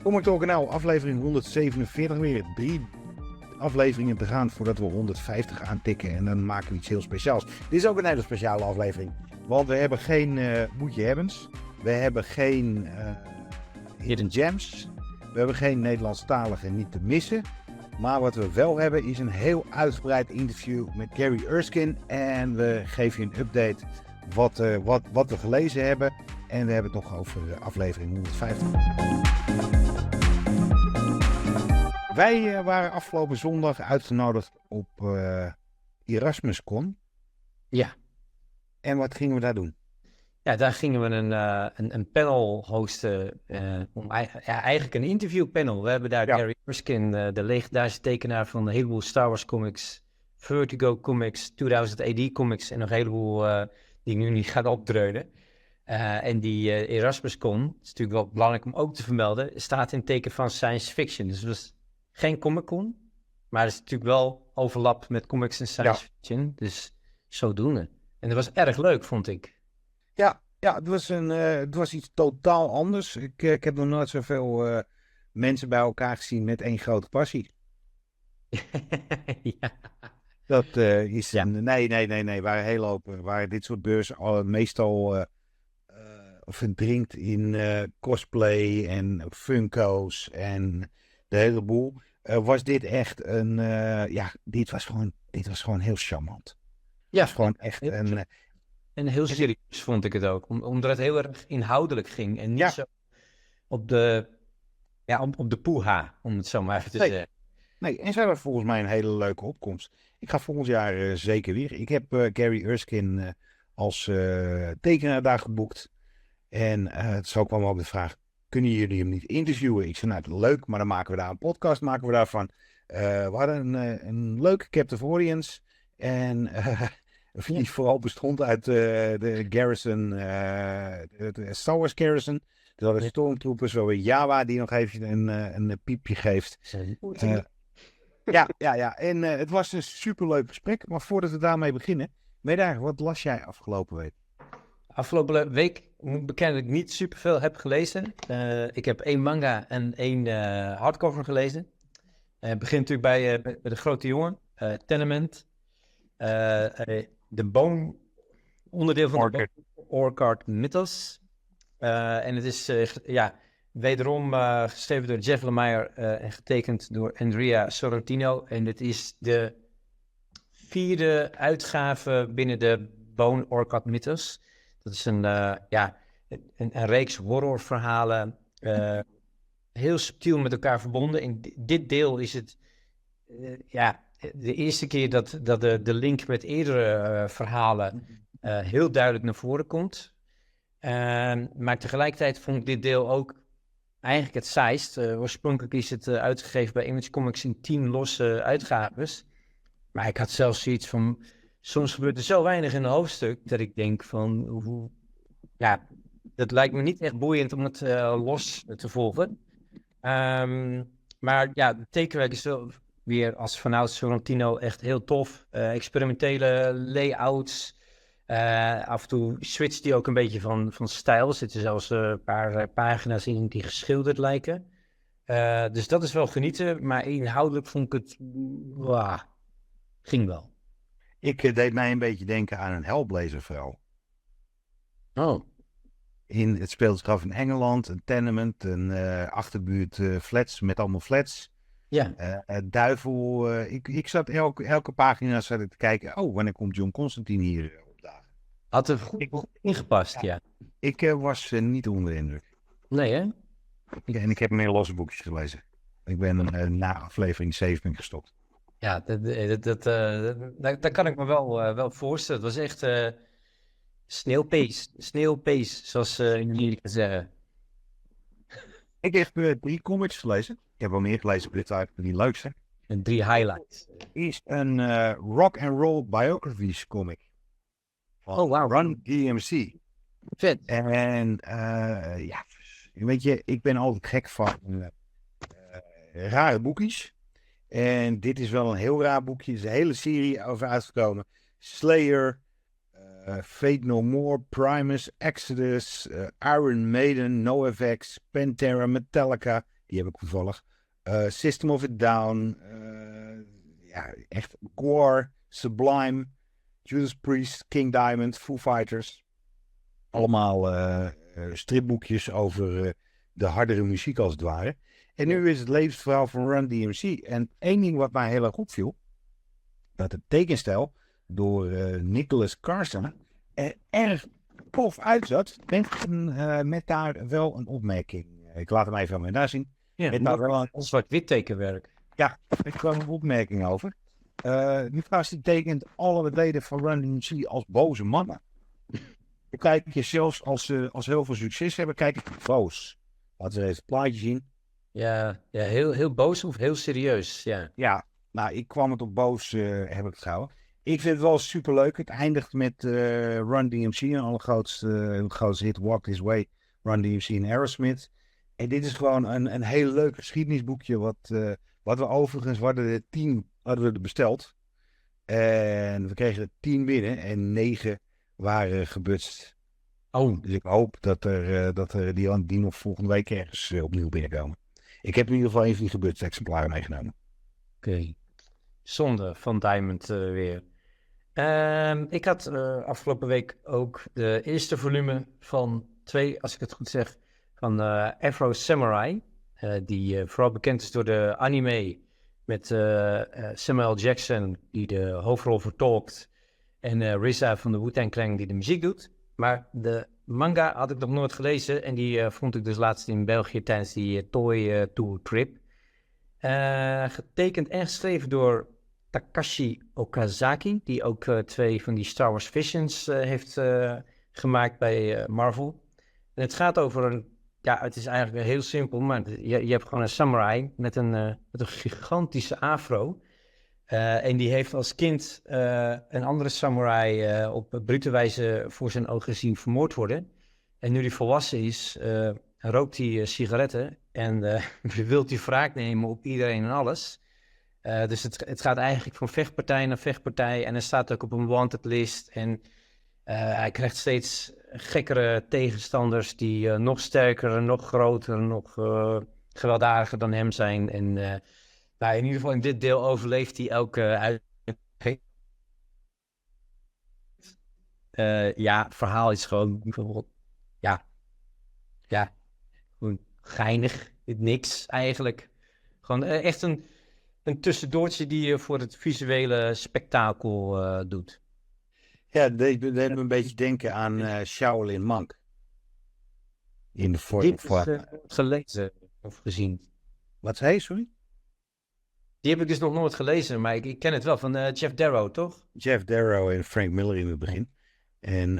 Kom ik toch nou, aflevering 147 weer. 3 afleveringen te gaan voordat we 150 aantikken. En dan maken we iets heel speciaals. Dit is ook een hele speciale aflevering. Want we hebben geen Moet Je Hebbens. We hebben geen Hidden Gems. We hebben geen Nederlandstalige Niet te Missen. Maar wat we wel hebben is een heel uitgebreid interview met Gary Erskine. En we geven je een update wat we gelezen hebben. En we hebben het nog over de aflevering 150. Wij waren afgelopen zondag uitgenodigd op Erasmuscon. Ja. En wat gingen we daar doen? Ja, daar gingen we een panel hosten. Eigenlijk een interviewpanel. We hebben daar Gary Erskine, de legendarische tekenaar van een heleboel Star Wars comics, Vertigo comics, 2000 AD comics en nog een heleboel die ik nu niet ga opdreunen. En die Erasmuscon, is natuurlijk wel belangrijk om ook te vermelden, staat in het teken van sciencefiction. Dus het was geen Comic-Con, maar er is natuurlijk wel overlap met comics en science fiction. Dus zodoende. En dat was erg leuk, vond ik. Ja, het was iets totaal anders. Ik heb nog nooit zoveel mensen bij elkaar gezien met één grote passie. Ja. Dat is... Ja. Nee. Waren heel open. Waren dit soort beurzen meestal verdrinkt in cosplay en Funko's en de hele boel. Was dit echt een... dit was gewoon heel charmant. Ja. Het was gewoon echt een... En heel serieus vond ik het ook. Omdat het heel erg inhoudelijk ging. En niet zo op de poeha, om het zo maar even te zeggen. Nee, en zij hebben volgens mij een hele leuke opkomst. Ik ga volgend jaar zeker weer. Ik heb Gary Erskine als tekenaar daar geboekt. En zo kwam ook de vraag, kunnen jullie hem niet interviewen? Ik zei, nou leuk, maar dan maken we daar een podcast daarvan. We hadden een leuke captive audience. En... die vooral bestond uit de garrison, de Star Wars garrison. Er hadden stormtroopers, zo weer Java die nog even een piepje geeft. Ja. En het was een superleuk gesprek. Maar voordat we daarmee beginnen, Médard, wat las jij afgelopen week? Afgelopen week moet ik bekennen dat ik niet superveel heb gelezen. Ik heb 1 manga en 1 hardcover gelezen. Het begint natuurlijk bij de grote jongen, Tenement. De boom, onderdeel van de Orchard Mythos. En het is wederom geschreven door Jeff Lemire en getekend door Andrea Sorrentino. En het is de 4e uitgave binnen de Bone Orchard Mythos. Dat is een reeks horrorverhalen, heel subtiel met elkaar verbonden. In dit deel is het, de eerste keer dat de link met eerdere verhalen heel duidelijk naar voren komt. Maar tegelijkertijd vond ik dit deel ook eigenlijk het saaist. Oorspronkelijk is het uitgegeven bij Image Comics in 10 losse uitgaves. Maar ik had zelfs zoiets van, soms gebeurt er zo weinig in een hoofdstuk dat ik denk van, dat lijkt me niet echt boeiend om het los te volgen. Maar ja, het tekenwerk is wel weer als vanouds Sorrentino echt heel tof. Experimentele layouts. Af en toe switcht hij ook een beetje van stijl. Er zitten zelfs een paar pagina's in die geschilderd lijken. Dus dat is wel genieten. Maar inhoudelijk vond ik het... ging wel. Ik deed mij een beetje denken aan een Hellblazer verhaal. Oh. Het speelt zich af in Engeland. Een tenement. Een achterbuurt flats met allemaal flats. Ja. Duivel. Ik zat elke pagina te kijken. Oh, wanneer komt John Constantine hier opdagen? Had er goed ingepast, ja. Ik was niet onder de indruk. Nee, hè? En ik heb meer losse boekjes gelezen. Ik ben na aflevering 7 gestopt. Ja, dat kan ik me wel voorstellen. Het was echt sneeuwpees, zoals in Amerika zeggen. Ik heb 3 comics gelezen. Ik heb wel meer gelezen, maar dit waren die leukste. En 3 highlights. Is een rock and roll biographies comic. Van Run DMC. Vet. En weet je, ik ben altijd gek van rare boekjes. En dit is wel een heel raar boekje. Er is een hele serie over uitgekomen. Slayer, Fate No More, Primus, Exodus, Iron Maiden, NoFX, Pantera, Metallica, Die heb ik toevallig. System of a Down. Echt Gore, Sublime, Judas Priest, King Diamond, Foo Fighters. Allemaal stripboekjes over de hardere muziek als het ware. En nu is het levensverhaal van Run DMC. En één ding wat mij heel erg opviel. Dat de tekenstijl door Nicholas Carson er erg tof uitzat. Met daar wel een opmerking. Ik laat hem even aan mij daar zien. Ja, met daar wel een zwart-wit tekenwerk. Ja, ik kwam een opmerking over. Nicolas die tekent alle leden van Run DMC als boze mannen. Kijk je zelfs als ze heel veel succes hebben, kijk ik boos. Laten we even het plaatje zien. Ja, heel boos of heel serieus. Ja, Nou, ik kwam het op boos, heb ik het gehouden. Ik vind het wel superleuk. Het eindigt met Run DMC, een allergrootste hit, Walk This Way, Run DMC en Aerosmith. En dit is gewoon een heel leuk geschiedenisboekje, wat we overigens, hadden we besteld. En we kregen er 10 binnen en 9 waren gebutst. Oh. Dus ik hoop dat er die nog volgende week ergens opnieuw binnenkomen. Ik heb in ieder geval even die gebutste exemplaren meegenomen. Oké. Zonde van Diamond weer. Ik had afgelopen week ook de eerste volume van 2, als ik het goed zeg, van Afro Samurai. Die vooral bekend is door de anime met Samuel Jackson, die de hoofdrol vertolkt. En RZA van de Wu-Tang Clan, die de muziek doet. Maar de manga had ik nog nooit gelezen. En die vond ik dus laatst in België tijdens die Toy Tour trip. Getekend en geschreven door Takashi Okazaki, die ook 2 van die Star Wars Visions heeft gemaakt bij Marvel. En het gaat over het is eigenlijk heel simpel, maar je hebt gewoon een samurai met een gigantische afro. En die heeft als kind een andere samurai op brute wijze voor zijn ogen zien vermoord worden. En nu hij volwassen is, rookt hij sigaretten en wil hij wraak nemen op iedereen en alles. Dus het gaat eigenlijk van vechtpartij naar vechtpartij en hij staat ook op een wanted list. En hij krijgt steeds gekkere tegenstanders die nog sterker, nog groter, nog gewelddadiger dan hem zijn. En in ieder geval in dit deel overleeft hij elke uitdaging. Het verhaal is gewoon bijvoorbeeld, gewoon geinig, niks eigenlijk. Gewoon echt een tussendoortje die je voor het visuele spektakel doet. Ja, dat deed me een beetje denken aan Shaolin Monk. In de vorm Dit van... is gelezen of gezien. Wat zei je, sorry? Die heb ik dus nog nooit gelezen, maar ik ken het wel van Jeff Darrow, toch? Jeff Darrow en Frank Miller in het begin. En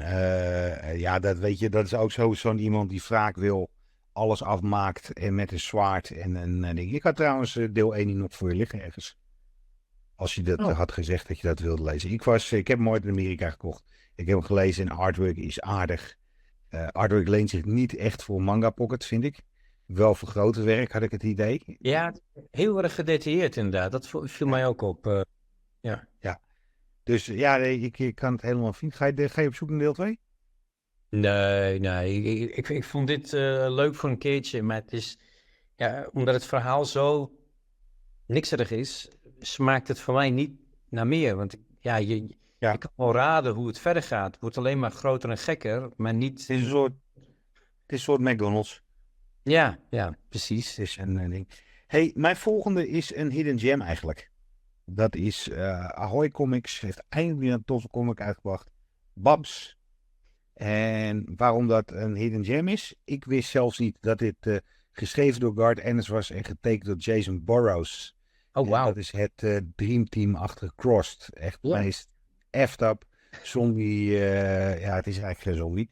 dat weet je, dat is ook zo'n iemand die wraak wil, alles afmaakt en met een zwaard en een ding. Ik had trouwens deel 1 nog voor je liggen ergens. Als je dat had gezegd dat je dat wilde lezen. Ik heb hem ooit in Amerika gekocht. Ik heb hem gelezen en artwork is aardig. Artwork leent zich niet echt voor manga pocket, vind ik. Wel voor grote werk, had ik het idee. Ja, heel erg gedetailleerd inderdaad. Dat viel mij ook op. Ja. Dus ik kan het helemaal vinden. Ga je op zoek naar deel 2? Nee. Ik vond dit leuk voor een keertje. Maar het is, omdat het verhaal zo nikserig is, smaakt het voor mij niet naar meer. Want ik kan wel raden hoe het verder gaat. Het wordt alleen maar groter en gekker, maar niet... Het is een soort McDonald's. Ja, precies. Het is een ding. Hey, mijn volgende is een hidden gem eigenlijk. Dat is Ahoy Comics. Heeft eindelijk weer een toffe comic uitgebracht. Babs. En waarom dat een hidden gem is? Ik wist zelfs niet dat dit geschreven door Garth Ennis was en getekend door Jason Burrows. Oh, wauw. Dat is het Dreamteam-achtige Crossed. Echt het meest effed up zombie. Het is eigenlijk geen zombie.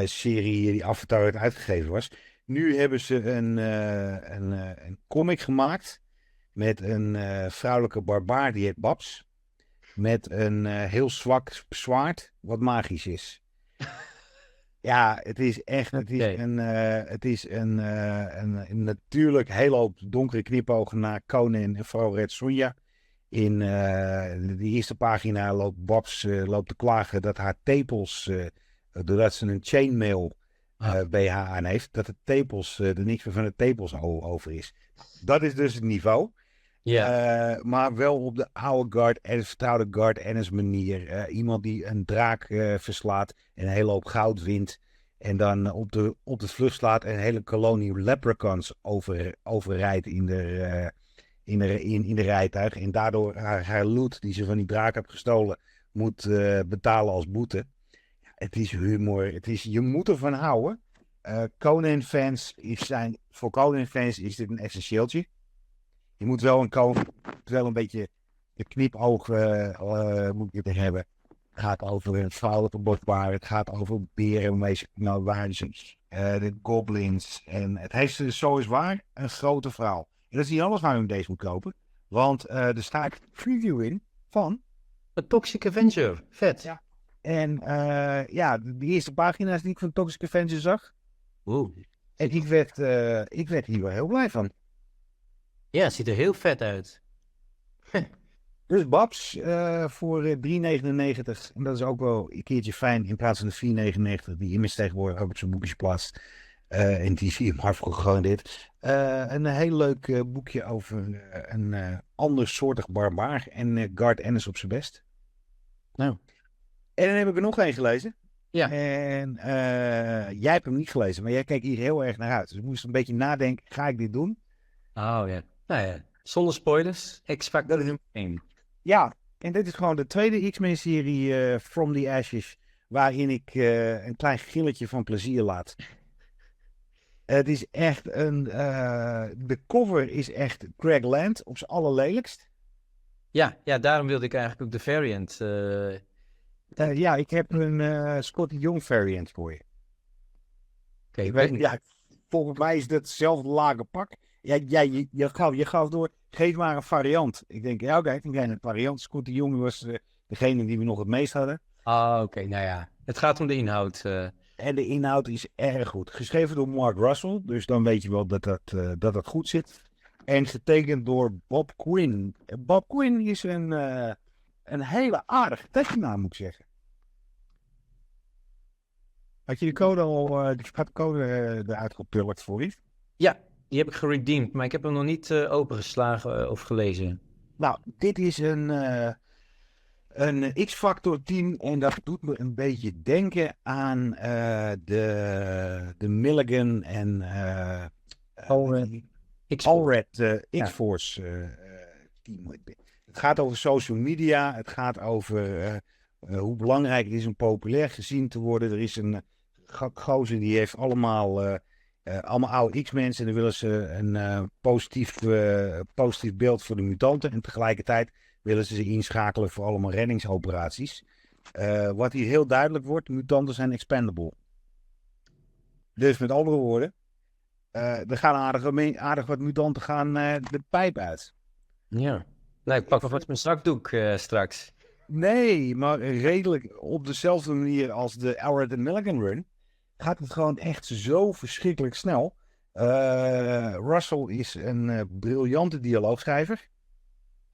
Serie die Avatar uitgegeven was. Nu hebben ze een comic gemaakt met een vrouwelijke barbaar die heet Babs. Met een heel zwak zwaard wat magisch is. Ja, het is echt. Het is een natuurlijk hele hoop donkere knipogen naar Conan en vooral Red Sonja. In de eerste pagina loopt Babs te klagen dat haar tepels, doordat ze een chainmail BH aan heeft, dat de tepels, er niks meer van de tepels over is. Dat is dus het niveau. Ja. Maar wel op de oude guard en vertrouwde guard en eens manier. Iemand die een draak verslaat en een hele hoop goud wint. En dan op de vlucht slaat en een hele kolonie leprechauns overrijdt in de rijtuig. En daardoor haar loot die ze van die draak heeft gestolen moet betalen als boete. Het is humor. Je moet ervan houden. Voor Conan-fans is dit een essentieeltje. Je moet wel een beetje de knipoog moet je er hebben. Het gaat over een vrouwelijke bordbaar. Het gaat over beren, de goblins. En het heeft dus zo is waar een grote verhaal. En dat is niet alles waar je deze moet kopen. Want er staat preview in van... Een Toxic Avenger. Vet. Ja. En de eerste pagina's die ik van Toxic Avenger zag. Oeh. En ik werd hier wel heel blij van. Ja, het ziet er heel vet uit. Dus Babs voor €3,99. En dat is ook wel een keertje fijn in plaats van de €4,99 die immers tegenwoordig ook op zijn boekjes plaatst. En die zie je maar gegarandeerd. Een heel leuk boekje over een andersoortig barbaar. En Garth Ennis op zijn best. Nou. En dan heb ik er nog één gelezen. Ja. En jij hebt hem niet gelezen, maar jij kijkt hier heel erg naar uit. Dus ik moest een beetje nadenken, ga ik dit doen? Oh ja. Nou ja, zonder spoilers. X-Factor nummer 1. Ja, en dit is gewoon de tweede X-Men serie From the Ashes, waarin ik een klein gilletje van plezier laat. Het is echt de cover is echt Greg Land op zijn allerlelijkst. Ja, daarom wilde ik eigenlijk ook de variant. Ja, ik heb een Scotty Young variant voor je. Oké, ik weet niet. Ja, volgens mij is het hetzelfde lage pak. Je gaf door, geef maar een variant. Ik denk, ja oké, ik denk een variant. Scotty Young was degene die we nog het meest hadden. Oké, nou ja. Het gaat om de inhoud. En de inhoud is erg goed. Geschreven door Mark Russell, dus dan weet je wel dat goed zit. En getekend door Bob Quinn. Bob Quinn is een hele aardige tekenaar, moet ik zeggen. Had je de code al, de code eruit gepulkt voor je? Ja, die heb ik geredeemd, maar ik heb hem nog niet opengeslagen of gelezen. Nou, dit is een X-Factor team en dat doet me een beetje denken aan de Milligan en Allred X-Force team. Het gaat over social media, het gaat over hoe belangrijk het is om populair gezien te worden. Er is een gozer die heeft allemaal oude X-mensen en dan willen ze een positief beeld voor de mutanten en tegelijkertijd willen ze inschakelen voor allemaal reddingsoperaties. Wat hier heel duidelijk wordt, mutanten zijn expendable. Dus met andere woorden, er gaan aardig wat mutanten gaan de pijp uit. Ja. Nou, ik pak alvast mijn zakdoek straks. Nee, maar redelijk op dezelfde manier als de Allred en Milligan run gaat het gewoon echt zo verschrikkelijk snel. Russell is een briljante dialoogschrijver.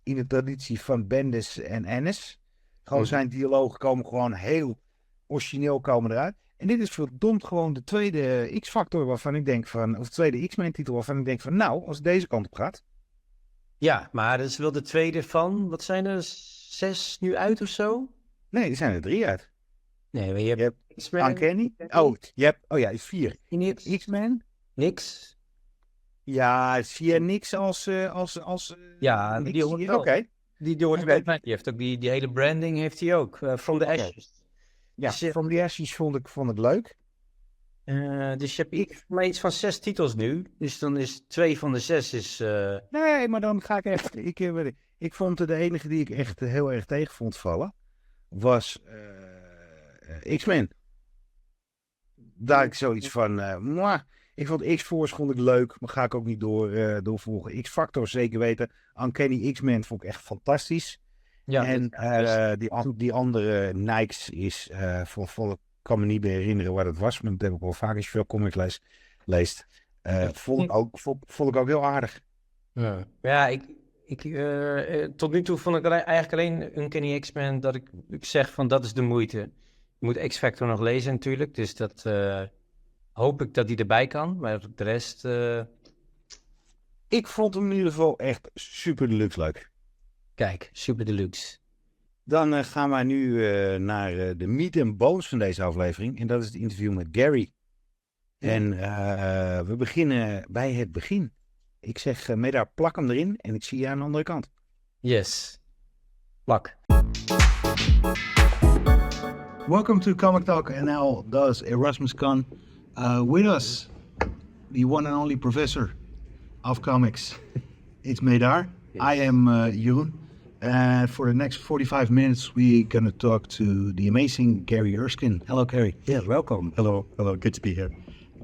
In de traditie van Bendis en Ennis. Gewoon zijn dialogen komen gewoon heel origineel komen eruit. En dit is verdomd gewoon de tweede X-Factor waarvan ik denk van, of de tweede X-Men titel waarvan ik denk van, nou, als het deze kant op gaat. Ja, maar dat is wel de tweede van, wat zijn er, 6 nu uit of zo? Nee, er zijn er 3 uit. Nee, maar je hebt X-Men. Uncanny. Je hebt 4. X-Men. Niks. Ja, zie je niks als ja, die hoort wel. Oké. Die hoort wel bij. Die heeft ook die hele branding heeft hij ook. From the Ashes. Ja, dus, From the Ashes vond ik leuk. Dus je hebt maar iets van 6 titels nu. Dus dan is 2 van de 6 is... Nee, maar dan ga ik echt... Ik vond de enige die ik echt heel erg tegen vond vallen, was X-Men. Daar ik zoiets van... ik vond X-Force vond ik leuk, maar ga ik ook niet doorvolgen. X-Factor zeker weten. Uncanny X-Men vond ik echt fantastisch. Ja, en die andere Nikes is... Ik kan me niet meer herinneren wat het was, maar dat heb ik wel vaak als je veel comics leest. Vond ik ook heel aardig. Ja, tot nu toe vond ik eigenlijk alleen Uncanny X-Men dat ik zeg van dat is de moeite. Je moet X-Factor nog lezen natuurlijk, dus dat hoop ik dat hij erbij kan. Maar de rest... Ik vond hem in ieder geval echt super deluxe leuk. Kijk, super deluxe. Dan gaan wij nu naar de meat and bones van deze aflevering. En dat is het interview met Gary. En we beginnen bij het begin. Ik zeg, Médard, plak hem erin en ik zie je aan de andere kant. Yes. Plak. Welcome to Comic Talk NL Does Erasmuscon. With us, the one and only professor of comics. It's Médard. Yes. I am Jeroen. And for the next 45 minutes, we're going to talk to the amazing Gary Erskine. Hello, Gary. Yeah, welcome. Hello, good to be here.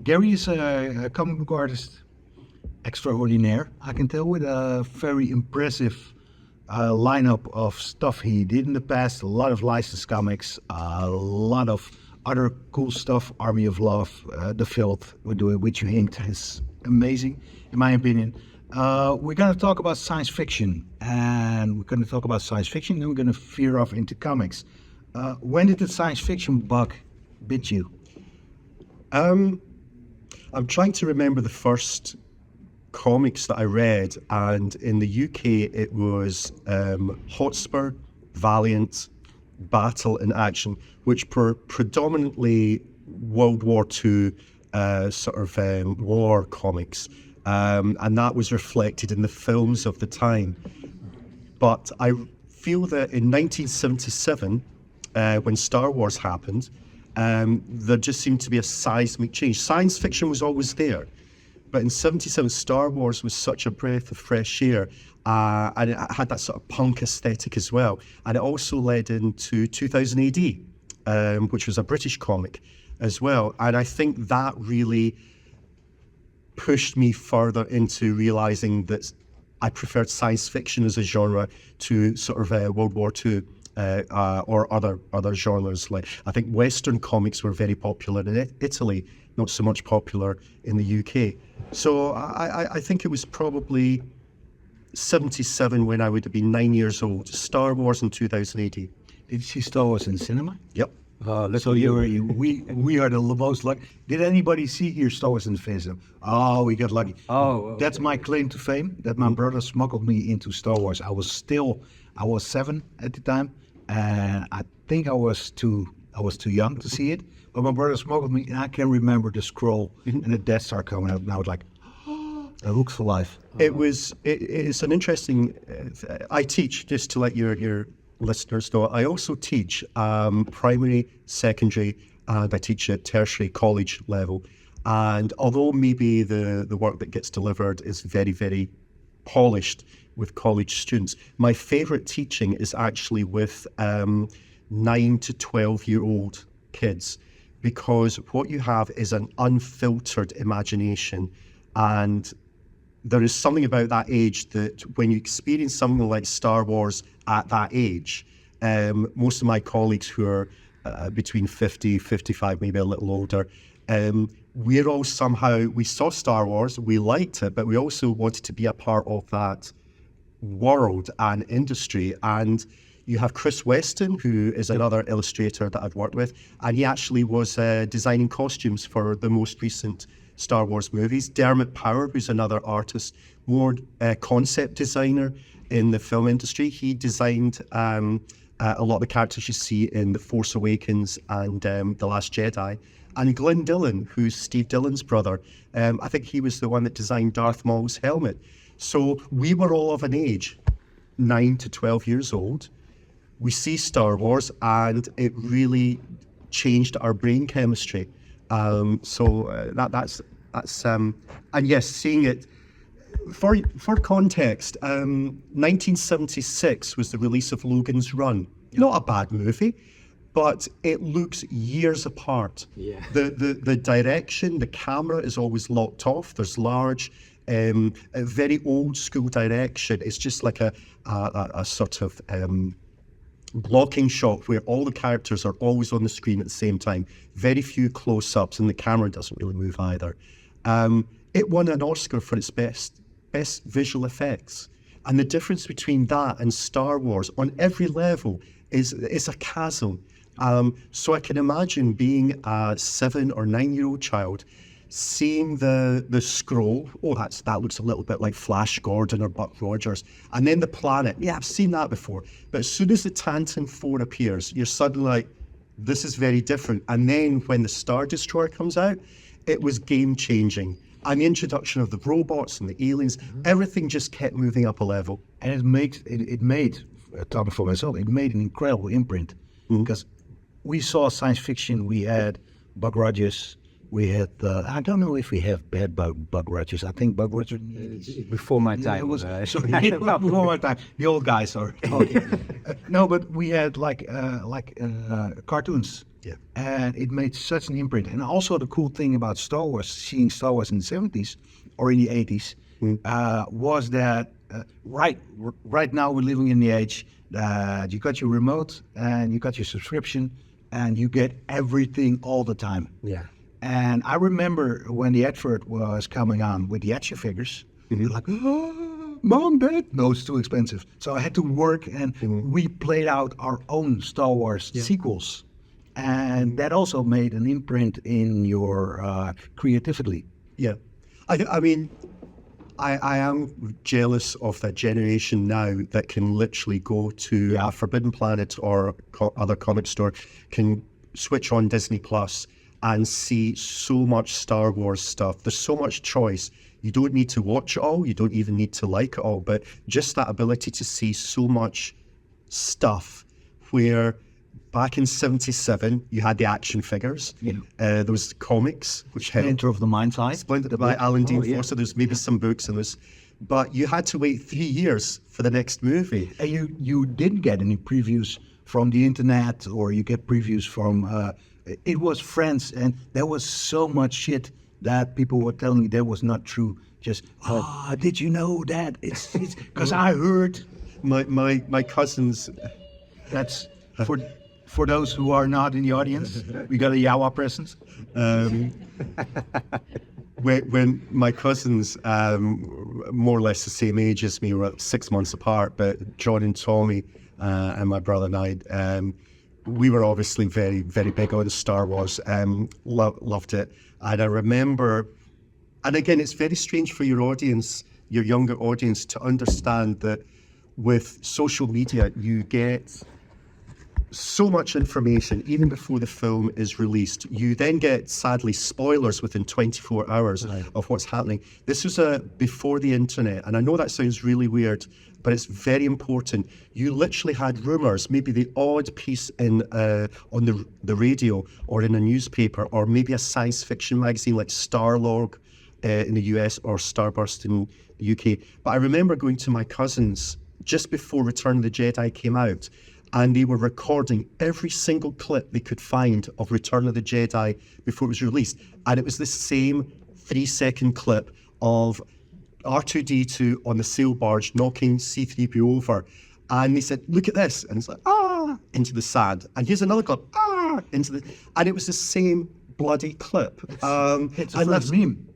Gary is a comic book artist extraordinaire, I can tell, with a very impressive lineup of stuff he did in the past. A lot of licensed comics, a lot of other cool stuff. Army of Love, The Filth, which you inked, is amazing, in my opinion. We're going to talk about science fiction, and we're going to talk about science fiction, then we're going to veer off into comics. When did the science fiction bug bit you? I'm trying to remember the first comics that I read, and in the UK it was Hotspur, Valiant, Battle in Action, which were predominantly World War II war comics, and that was reflected in the films of the time. But I feel that in 1977, when Star Wars happened, there just seemed to be a seismic change. Science fiction was always there, but in 77, Star Wars was such a breath of fresh air, and it had that sort of punk aesthetic as well. And it also led into 2000 AD, which was a British comic as well. And I think that really pushed me further into realizing that I preferred science fiction as a genre to sort of World War II. Or other genres. Like, I think Western comics were very popular in Italy, not so much popular in the UK. So I think it was probably 77 when I would have been 9 years old. Star Wars in 2000 AD. Did you see Star Wars in cinema? Yep. So we are the most lucky. Did anybody see here Star Wars in cinema? Oh, we got lucky. Oh, That's my claim to fame, that my brother smuggled me into Star Wars. I was 7 at the time, and I think I was too young to see it. But my brother smuggled me, and I can remember the scroll and the Death Star coming out, and I was like, a hook's for life. It's an interesting. I teach, just to let your listeners know. I also teach primary, secondary, and I teach at tertiary college level. And although maybe the work that gets delivered is very, very polished with college students, my favorite teaching is actually with 9 to 12-year-old kids, because what you have is an unfiltered imagination, and there is something about that age that when you experience something like Star Wars at that age, most of my colleagues who are between 50, 55, maybe a little older, we're all somehow, we saw Star Wars, we liked it, but we also wanted to be a part of that world and industry. And you have Chris Weston, who is another illustrator that I've worked with, and he actually was designing costumes for the most recent Star Wars movies. Dermot Power, who's another artist, more concept designer in the film industry. He designed a lot of the characters you see in The Force Awakens and The Last Jedi. And Glenn Dillon, who's Steve Dillon's brother, I think he was the one that designed Darth Maul's helmet. So we were all of an age, 9 to 12 years old. We see Star Wars, and it really changed our brain chemistry. That's and yes, seeing it for context. 1976 was the release of Logan's Run. Not a bad movie, but it looks years apart. Yeah. The direction, the camera is always locked off. There's large, a very old school direction. It's just like a sort of blocking shot where all the characters are always on the screen at the same time. Very few close-ups, and the camera doesn't really move either. It won an Oscar for its best visual effects. And the difference between that and Star Wars on every level is a chasm. So I can imagine being a 7 or 9 year old child seeing the scroll, that looks a little bit like Flash Gordon or Buck Rogers. And then the planet, yeah, I've seen that before. But as soon as the Tantan 4 appears, you're suddenly like, this is very different. And then when the Star Destroyer comes out, it was game-changing. And the introduction of the robots and the aliens, everything just kept moving up a level. And it made, talking for myself, it made an incredible imprint. Because we saw science fiction, we had Buck Rogers, we had, I don't know if we have had Buck Rogers. I think Buck Rogers Before my time. It was before my time. The old guys, sorry. No, but we had like cartoons. Yeah. And it made such an imprint. And also the cool thing about Star Wars, seeing Star Wars in the 70s or in the 80s, was that right now we're living in the age that you got your remote and you got your subscription and you get everything all the time. Yeah. And I remember when the advert was coming on with the action figures, like, Mom, Dad, no, it's too expensive. So I had to work and we played out our own Star Wars sequels. And that also made an imprint in your creativity. Yeah. I mean, I am jealous of that generation now that can literally go to a Forbidden Planet or other comic store, can switch on Disney Plus and see so much Star Wars stuff. There's so much choice. You don't need to watch it all. You don't even need to like it all. But just that ability to see so much stuff where back in 77, you had the action figures. Yeah. There was comics, which had Enter of the Mind's Eye. Splinter by Alan Dean Foster. There's maybe some books in this. But you had to wait 3 years for the next movie. And you didn't get any previews from the internet, or you get previews from... it was friends, and there was so much shit that people were telling me that was not true. Just, did you know that? It's because I heard... My cousins... That's... For those who are not in the audience, we got a Yawa present. When my cousins, more or less the same age as me, were 6 months apart, but John and Tommy and my brother and I, we were obviously very, very big on Star Wars, loved it. And I remember, and again, it's very strange for your audience, your younger audience, to understand that with social media, you get so much information even before the film is released. You then get, sadly, spoilers within 24 hours of what's happening. This was before the internet, and I know that sounds really weird, but it's very important. You literally had rumours, maybe the odd piece in on the radio or in a newspaper, or maybe a science fiction magazine like Starlog in the US or Starburst in the UK. But I remember going to my cousins just before Return of the Jedi came out, and they were recording every single clip they could find of Return of the Jedi before it was released. And it was the same 3-second clip of R2-D2 on the sail barge knocking C-3PO over. And they said, look at this. And it's like, into the sand. And here's another clip, into the... And it was the same bloody clip. It's a first meme.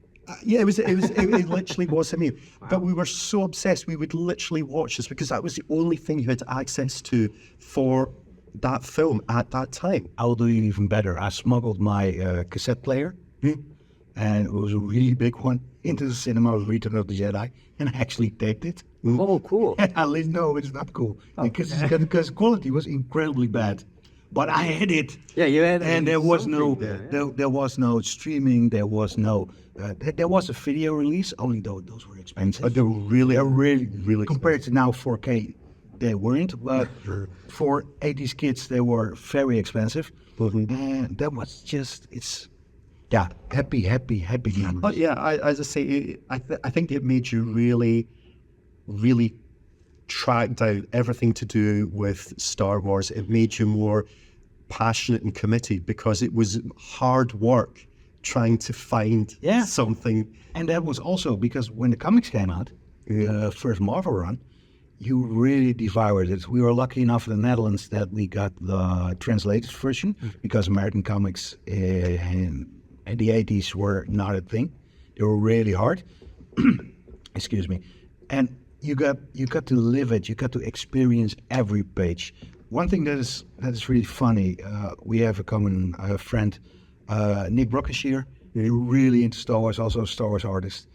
Yeah, it literally was a meme. Wow. But we were so obsessed, we would literally watch this because that was the only thing you had access to for that film at that time. I'll do it even better. I smuggled my cassette player, and it was a really big one, into the cinema of Return of the Jedi, and I actually taped it. Oh, cool. And I least no, it's not cool, because quality was incredibly bad. But I had it. Yeah, you had it. And there was no streaming. There was no. There was a video release. Only though those were expensive. They were really compared to now 4K. They weren't, but for 80s kids, they were very expensive. And that was just happy memories. But yeah, as I say, I think it made you really track down everything to do with Star Wars. It made you more passionate and committed because it was hard work trying to find something. And that was also because when the comics came out, the first Marvel run, you really devoured it. We were lucky enough in the Netherlands that we got the translated version because American comics in the 80s were not a thing. They were really hard. Excuse me. And you got to live it. You got to experience every page. One thing that is really funny. We have a common friend, Nick Brockeshear, really into Star Wars, also a Star Wars artist.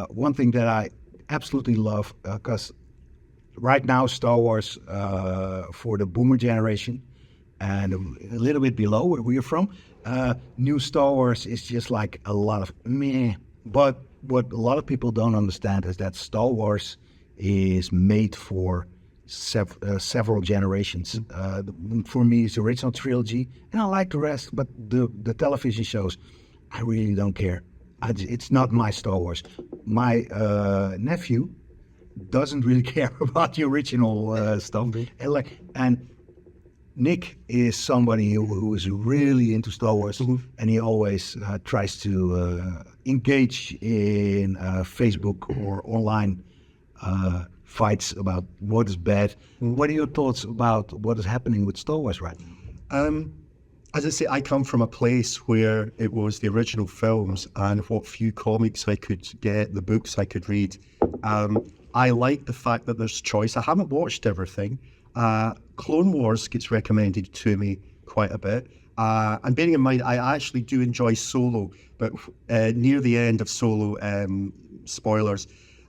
One thing that I absolutely love, because right now Star Wars for the boomer generation and a little bit below where we're from, new Star Wars is just like a lot of meh. But what a lot of people don't understand is that Star Wars is made for several generations. For me, it's the original trilogy, and I like the rest, but the television shows, I really don't care. It's not my Star Wars. My nephew doesn't really care about the original stuff, and Nick is somebody who is really into Star Wars, and he always tries to engage in Facebook or online fights about what is bad. What are your thoughts about what is happening with Star Wars right now? As I say, I come from a place where it was the original films and what few comics I could get, the books I could read. I like the fact that there's choice. I haven't watched everything. Clone Wars gets recommended to me quite a bit. And bearing in mind, I actually do enjoy Solo, but near the end of Solo, spoilers,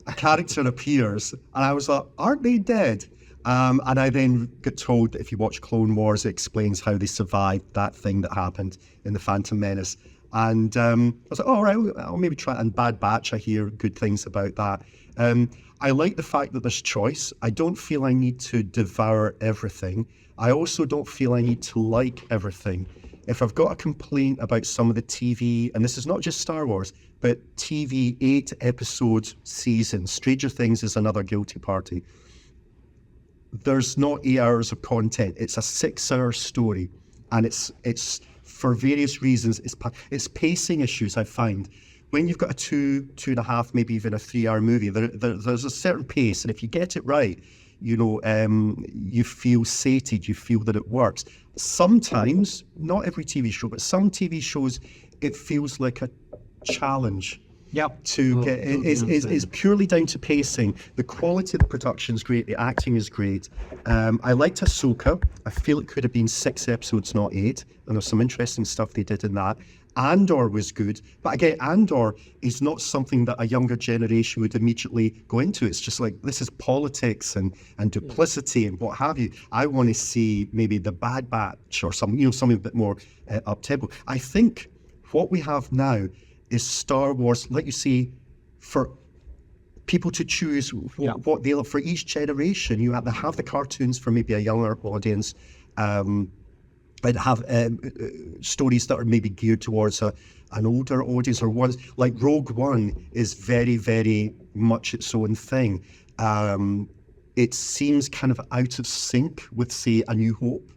a character appears, and I was like, aren't they dead? And I then got told that if you watch Clone Wars, it explains how they survived that thing that happened in The Phantom Menace. And I was like, all right, I'll maybe try. And Bad Batch, I hear good things about that. I like the fact that there's choice. I don't feel I need to devour everything. I also don't feel I need to like everything. If I've got a complaint about some of the TV, and this is not just Star Wars, but TV 8-episode season, Stranger Things is another guilty party. There's not 8 hours of content. It's a 6-hour story, and it's for various reasons. It's pacing issues, I find. When you've got a 2.5, maybe even a 3-hour movie, there's a certain pace, and if you get it right, you feel sated, you feel that it works. Sometimes, not every TV show, but some TV shows, it feels like a challenge. To get is purely down to pacing. The quality of the production is great. The acting is great. I liked Ahsoka. I feel it could have been 6 episodes, not 8. And there's some interesting stuff they did in that. Andor was good, but again, Andor is not something that a younger generation would immediately go into. It's just like, this is politics and duplicity and what have you. I want to see maybe the Bad Batch or something a bit more up-tempo. I think what we have now is Star Wars, like you say, for people to choose what they love for each generation. You have to have the cartoons for maybe a younger audience, but have stories that are maybe geared towards an older audience, or ones like Rogue One is very, very much its own thing. It seems kind of out of sync with, say, A New Hope.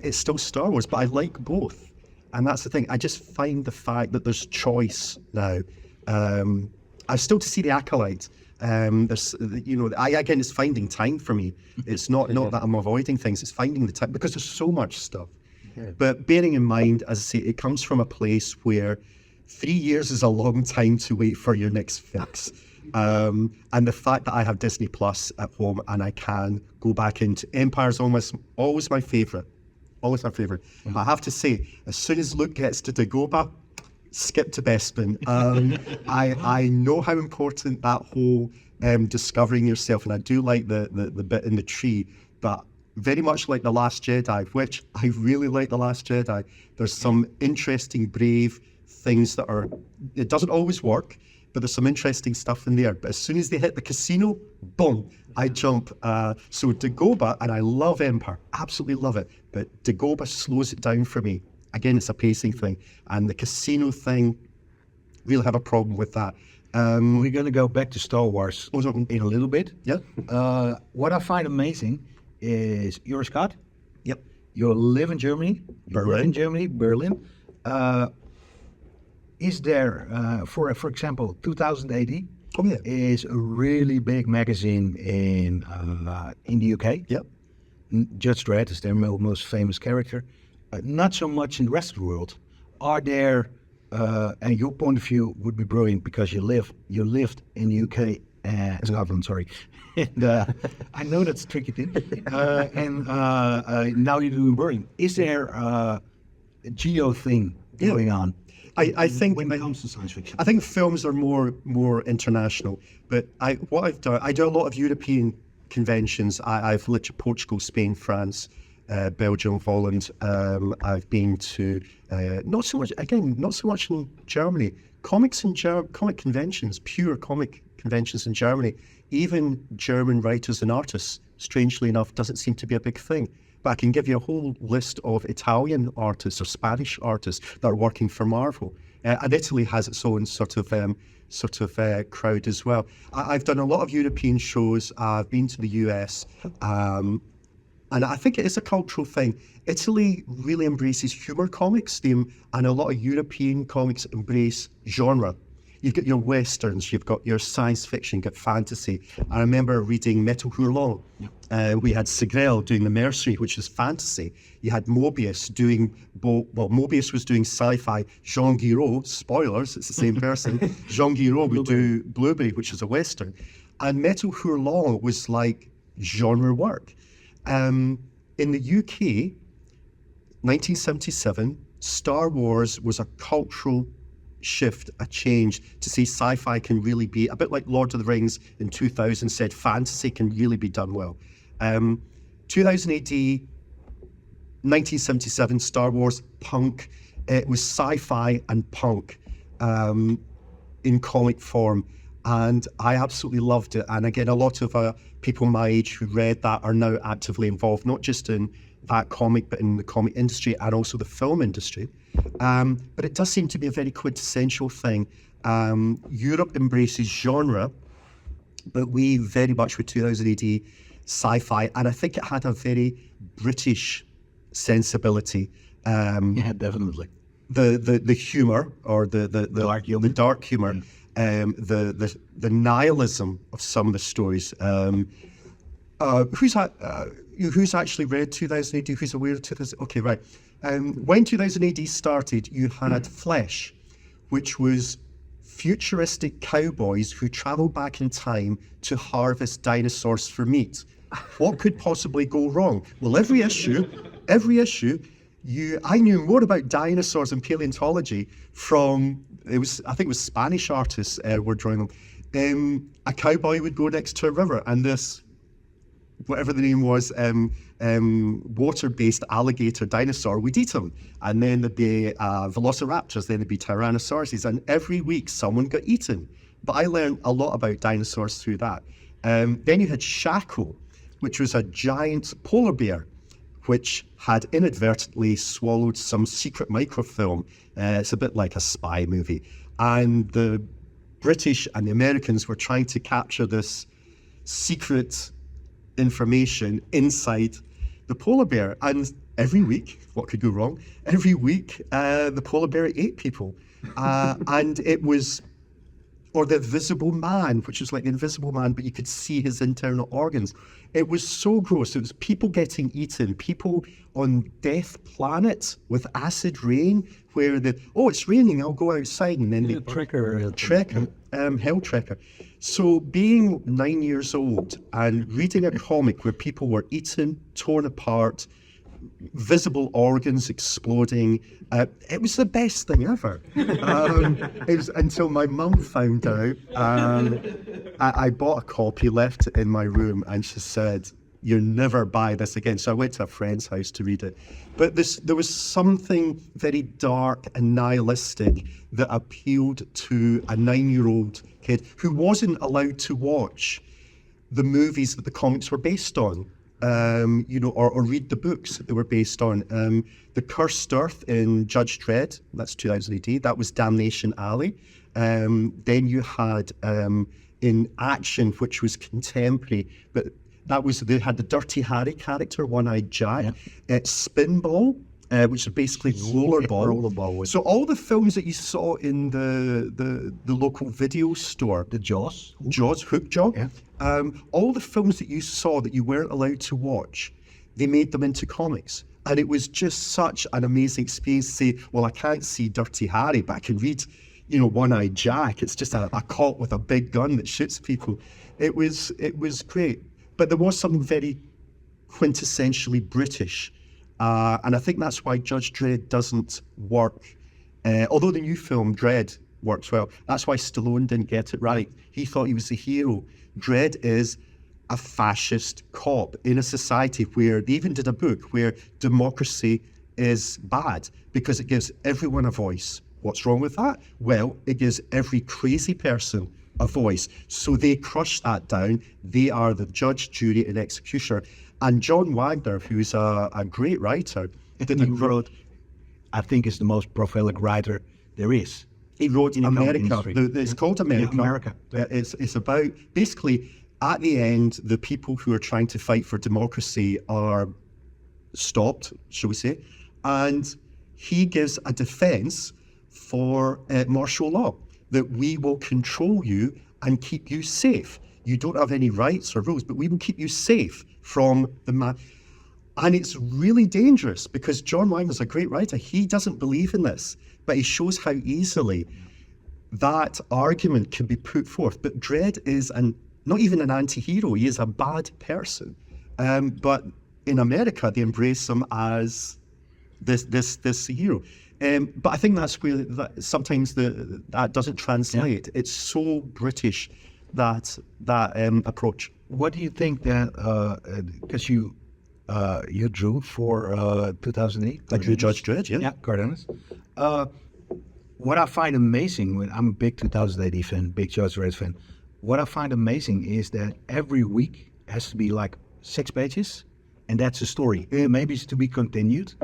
It's still Star Wars, but I like both. And that's the thing. I just find the fact that there's choice now. I still to see The Acolyte. There's, again, it's finding time for me. It's not that I'm avoiding things. It's finding the time because there's so much stuff. But bearing in mind, as I say, it comes from a place where 3 years is a long time to wait for your next fix. And the fact that I have Disney Plus at home and I can go back into Empire's always my favourite. Always my favourite. I have to say, as soon as Luke gets to Dagobah, skip to Bespin. I know how important that whole discovering yourself, and I do like the bit in the tree, but very much like The Last Jedi, which I really like The Last Jedi. There's some interesting, brave things that are, it doesn't always work, but there's some interesting stuff in there. But as soon as they hit the casino, boom, I jump. So Dagobah, and I love Empire, absolutely love it, but Dagobah slows it down for me. Again, it's a pacing thing. And the casino thing, really have a problem with that. We're going to go back to Star Wars in a little bit. Yeah. What I find amazing is you're a Scot. Yep. You live in Germany. Berlin. Is there, for example, 2000 AD is a really big magazine in the UK. Yep. Judge Dredd is their most famous character. Not so much in the rest of the world. Are there, and your point of view would be brilliant because you lived in the UK, Scotland, sorry. And I know that's a tricky thing. And now you're doing Berlin. Is there a geo thing going on? I think when it comes to science fiction. I think films are more international, but what I've done, I do a lot of European conventions. I've lived in Portugal, Spain, France, Belgium, Holland. I've been to not so much in Germany. Comic conventions, pure comic conventions in Germany. Even German writers and artists, strangely enough, doesn't seem to be a big thing. But I can give you a whole list of Italian artists or Spanish artists that are working for Marvel. And Italy has its own sort of crowd as well. I've done a lot of European shows. I've been to the US, and I think it is a cultural thing. Italy really embraces humor comics, and a lot of European comics embrace genre. You've got your westerns, you've got your science fiction, you've got fantasy. I remember reading Metal Hurlant. We had Segrel doing The Mercenary, which is fantasy. You had Mobius doing, Mobius was doing sci-fi. Jean Giraud, spoilers, it's the same person. Jean Giraud would do Blueberry, which is a western. And Metal Hurlant was like genre work. In the UK, 1977, Star Wars was a cultural shift, a change to see sci-fi can really be a bit like Lord of the Rings in 2000 said fantasy can really be done well. 2000 AD, 1977, Star Wars, punk. It was sci-fi and punk in comic form, and I absolutely loved it. And again, a lot of people my age who read that are now actively involved, not just in that comic, but in the comic industry and also the film industry. But it does seem to be a very quintessential thing. Europe embraces genre, but we very much with 2000 AD sci-fi, and I think it had a very British sensibility. Yeah, definitely. The humor, or the dark humor, the nihilism of some of the stories. Who's actually read 2000 AD? Who's aware of 2000? Okay, right. When 2000 AD started, you had Flesh, which was futuristic cowboys who traveled back in time to harvest dinosaurs for meat. What could possibly go wrong? Well, every issue, I knew more about dinosaurs and paleontology from, I think it was Spanish artists were drawing them. A cowboy would go next to a river, and this, whatever the name was, water-based alligator dinosaur would eat him. And then there'd be velociraptors, then there'd be tyrannosauruses, and every week someone got eaten. But I learned a lot about dinosaurs through that. Then you had Shackle, which was a giant polar bear, which had inadvertently swallowed some secret microfilm. It's a bit like a spy movie. And the British and the Americans were trying to capture this secret information inside the polar bear. And every week, what could go wrong? Every week, the polar bear ate people. And it was, or the Invisible Man, which was like the Invisible Man, but you could see his internal organs. It was so gross. It was people getting eaten, people on Death Planet with acid rain, where it's raining, I'll go outside, and then Hell Trekker. So being 9 years old and reading a comic where people were eaten, torn apart, visible organs exploding, it was the best thing ever. It was until my mum found out. I bought a copy, left it in my room, and she said, "You'll never buy this again." So I went to a friend's house to read it. But there was something very dark and nihilistic that appealed to a 9-year-old kid who wasn't allowed to watch the movies that the comics were based on. Or read the books that they were based on. The Cursed Earth in Judge Dredd, that's 2000 AD, that was Damnation Alley. Then you had in Action, which was contemporary, but they had the Dirty Harry character, One-Eyed Jack. Spinball, which is basically rollerball. So all the films that you saw in the local video store, The Jaws, Hook Jaw, yeah. All the films that you saw that you weren't allowed to watch, they made them into comics. And it was just such an amazing experience to say, well, I can't see Dirty Harry, but I can read, One-Eyed Jack. It's just a cop with a big gun that shoots people. It was great. But there was something very quintessentially British. And I think that's why Judge Dredd doesn't work Although the new film, Dread, works well. That's why Stallone didn't get it right. He thought he was the hero. Dread is a fascist cop in a society where they even did a book where democracy is bad because it gives everyone a voice. What's wrong with that? Well, it gives every crazy person a voice. So they crush that down. They are the judge, jury, and executioner. And John Wagner, who's a great writer, wrote, I think, is the most prolific writer there is. He wrote in America. It's called America. Yeah, America. It's about, basically, at the end, the people who are trying to fight for democracy are stopped, shall we say, and he gives a defense for martial law, that we will control you and keep you safe. You don't have any rights or rules, but we will keep you safe from the man. And it's really dangerous because John Wagner's a great writer. He doesn't believe in this, but he shows how easily that argument can be put forth. But Dredd is not even an anti-hero. He is a bad person. But in America, they embrace him as this hero. But I think that's where sometimes that doesn't translate. Yeah. It's so British, that approach. What do you think that, because you drew for 2008? I drew Judge Dredd, yeah. Yeah, Cardenas. What I find amazing, I'm a big 2008 fan, big Judge Dredd fan. What I find amazing is that every week has to be like 6 pages, and that's a story. Maybe it's to be continued,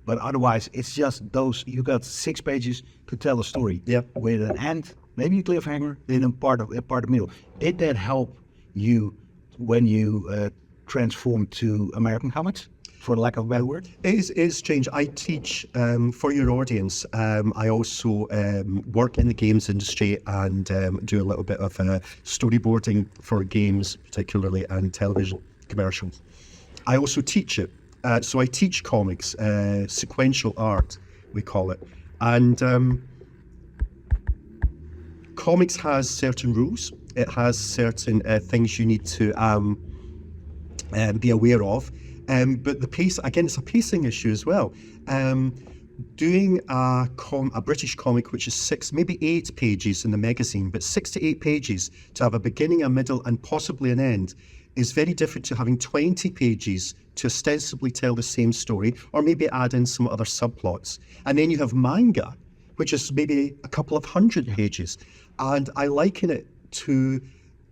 but otherwise it's just those. You got 6 pages to tell a story. Yeah. With an end, maybe a cliffhanger, then a part of the middle. Did that help you when you transformed to American comics, for lack of a better word? It's strange. I teach for your audience. I also work in the games industry and do a little bit of storyboarding for games, particularly, and television commercials. I also teach it. So I teach comics, sequential art, we call it. And comics has certain rules. It has certain things you need to be aware of. But the pace, again, it's a pacing issue as well. Doing a British comic, which is 6, maybe 8 pages in the magazine, but 6 to 8 pages to have a beginning, a middle, and possibly an end, is very different to having 20 pages to ostensibly tell the same story, or maybe add in some other subplots. And then you have manga, which is maybe a couple of 100 pages. And I liken it to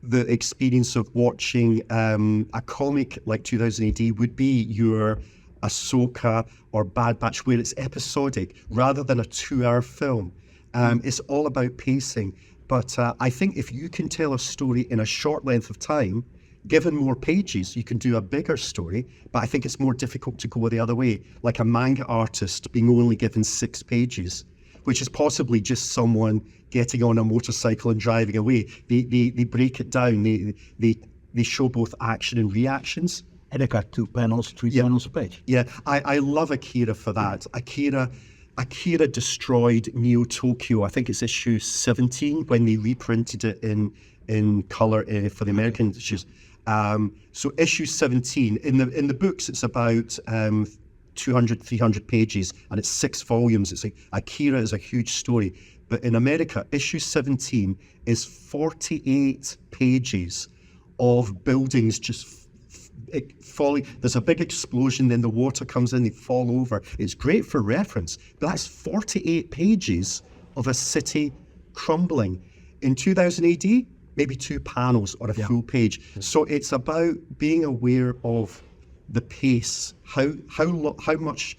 the experience of watching a comic like 2000 AD would be your Ahsoka or Bad Batch, where it's episodic rather than a 2-hour film. It's all about pacing. But I think if you can tell a story in a short length of time, given more pages, you can do a bigger story. But I think it's more difficult to go the other way, like a manga artist being only given 6 pages, which is possibly just someone getting on a motorcycle and driving away. They break it down. They show both action and reactions. And they got 2 panels, 3 panels a page. Yeah, I love Akira for that. Akira destroyed Neo Tokyo. I think it's issue 17 when they reprinted it in color for the American issues. So issue 17 in the books, it's about 200, 300 pages, and it's 6 volumes. It's like Akira is a huge story. But in America, issue 17 is 48 pages of buildings just falling. There's a big explosion, then the water comes in, they fall over. It's great for reference, but that's 48 pages of a city crumbling. In 2000 AD, maybe 2 panels or a full page. So it's about being aware of the pace, how much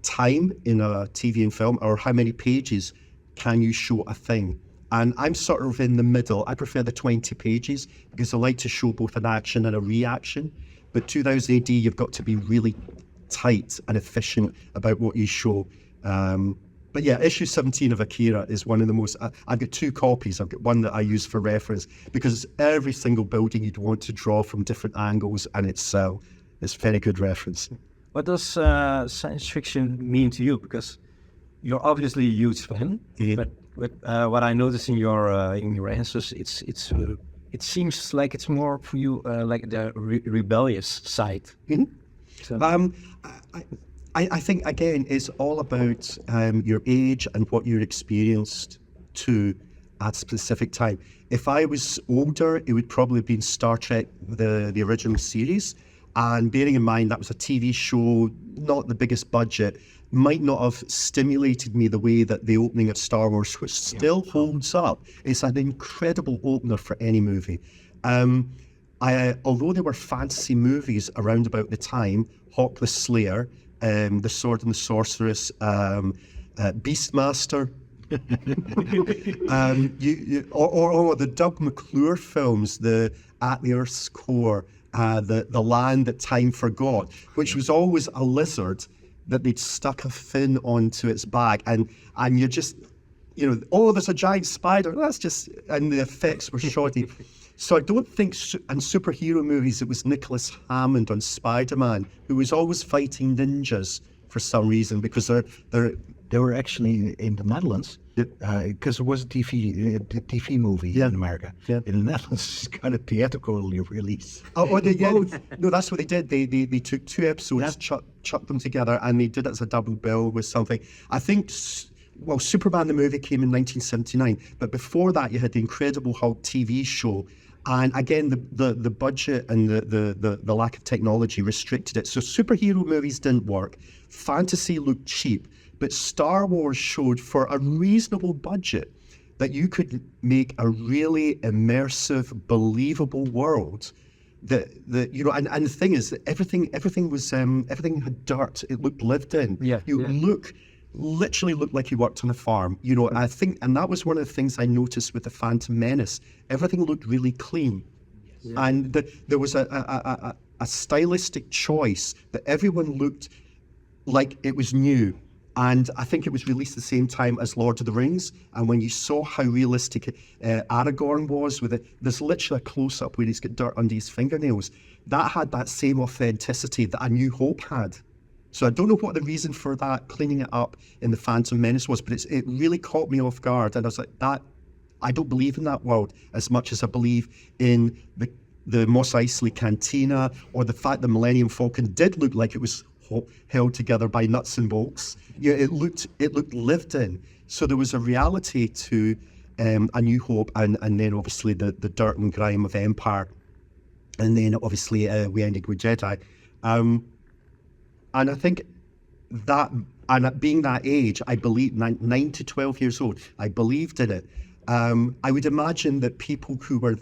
time in a TV and film, or how many pages can you show a thing. And I'm sort of in the middle. I prefer the 20 pages because I like to show both an action and a reaction. But 2000 AD, you've got to be really tight and efficient about what you show. But yeah, issue 17 of Akira is one of the most, I've got 2 copies. I've got one that I use for reference because every single building you'd want to draw from different angles, and it's very good reference. What does science fiction mean to you? Because you're obviously a huge fan, but what I notice in your answers, it seems like it's more for you like the rebellious side. Mm-hmm. So. I think, again, it's all about your age and what you're experienced to at a specific time. If I was older, it would probably have been Star Trek, the original series. And bearing in mind that was a TV show, not the biggest budget, might not have stimulated me the way that the opening of Star Wars, which still holds up. It's an incredible opener for any movie. Although there were fantasy movies around about the time, Hawk the Slayer, The Sword and the Sorceress, Beastmaster, or the Doug McClure films, the At the Earth's Core, the Land That Time Forgot, which was always a lizard that they'd stuck a fin onto its back, and you just, oh, there's a giant spider. That's just, and the effects were shoddy. So I don't think in superhero movies it was Nicholas Hammond on Spider-Man, who was always fighting ninjas for some reason, because They were actually in the Netherlands, because there was a TV movie in America. Yeah. In the Netherlands, it's kind of theatrically release. No, that's what they did. They took 2 episodes, chucked them together, and they did it as a double bill with something. I think, Superman the movie came in 1979, but before that you had the Incredible Hulk TV show. And again, the budget and the lack of technology restricted it. So superhero movies didn't work. Fantasy looked cheap. But Star Wars showed for a reasonable budget that you could make a really immersive, believable world. And the thing is that everything had dirt. It looked lived in. Literally looked like you worked on a farm. I think, and that was one of the things I noticed with the Phantom Menace. Everything looked really clean, and there was a stylistic choice that everyone looked like it was new. And I think it was released the same time as Lord of the Rings. And when you saw how realistic Aragorn was with it, there's literally a close-up where he's got dirt under his fingernails. That had that same authenticity that A New Hope had. So I don't know what the reason for that cleaning it up in the Phantom Menace was, but it really caught me off guard. And I was like, I don't believe in that world as much as I believe in the Mos Eisley Cantina, or the fact that Millennium Falcon did look like it was held together by nuts and bolts. It looked lived in. So there was a reality to A New Hope, and then obviously the dirt and grime of Empire, and then obviously we ended with Jedi. And I think that, and at being that age, I believe 9 to 12 years old, I believed in it. I would imagine that people who were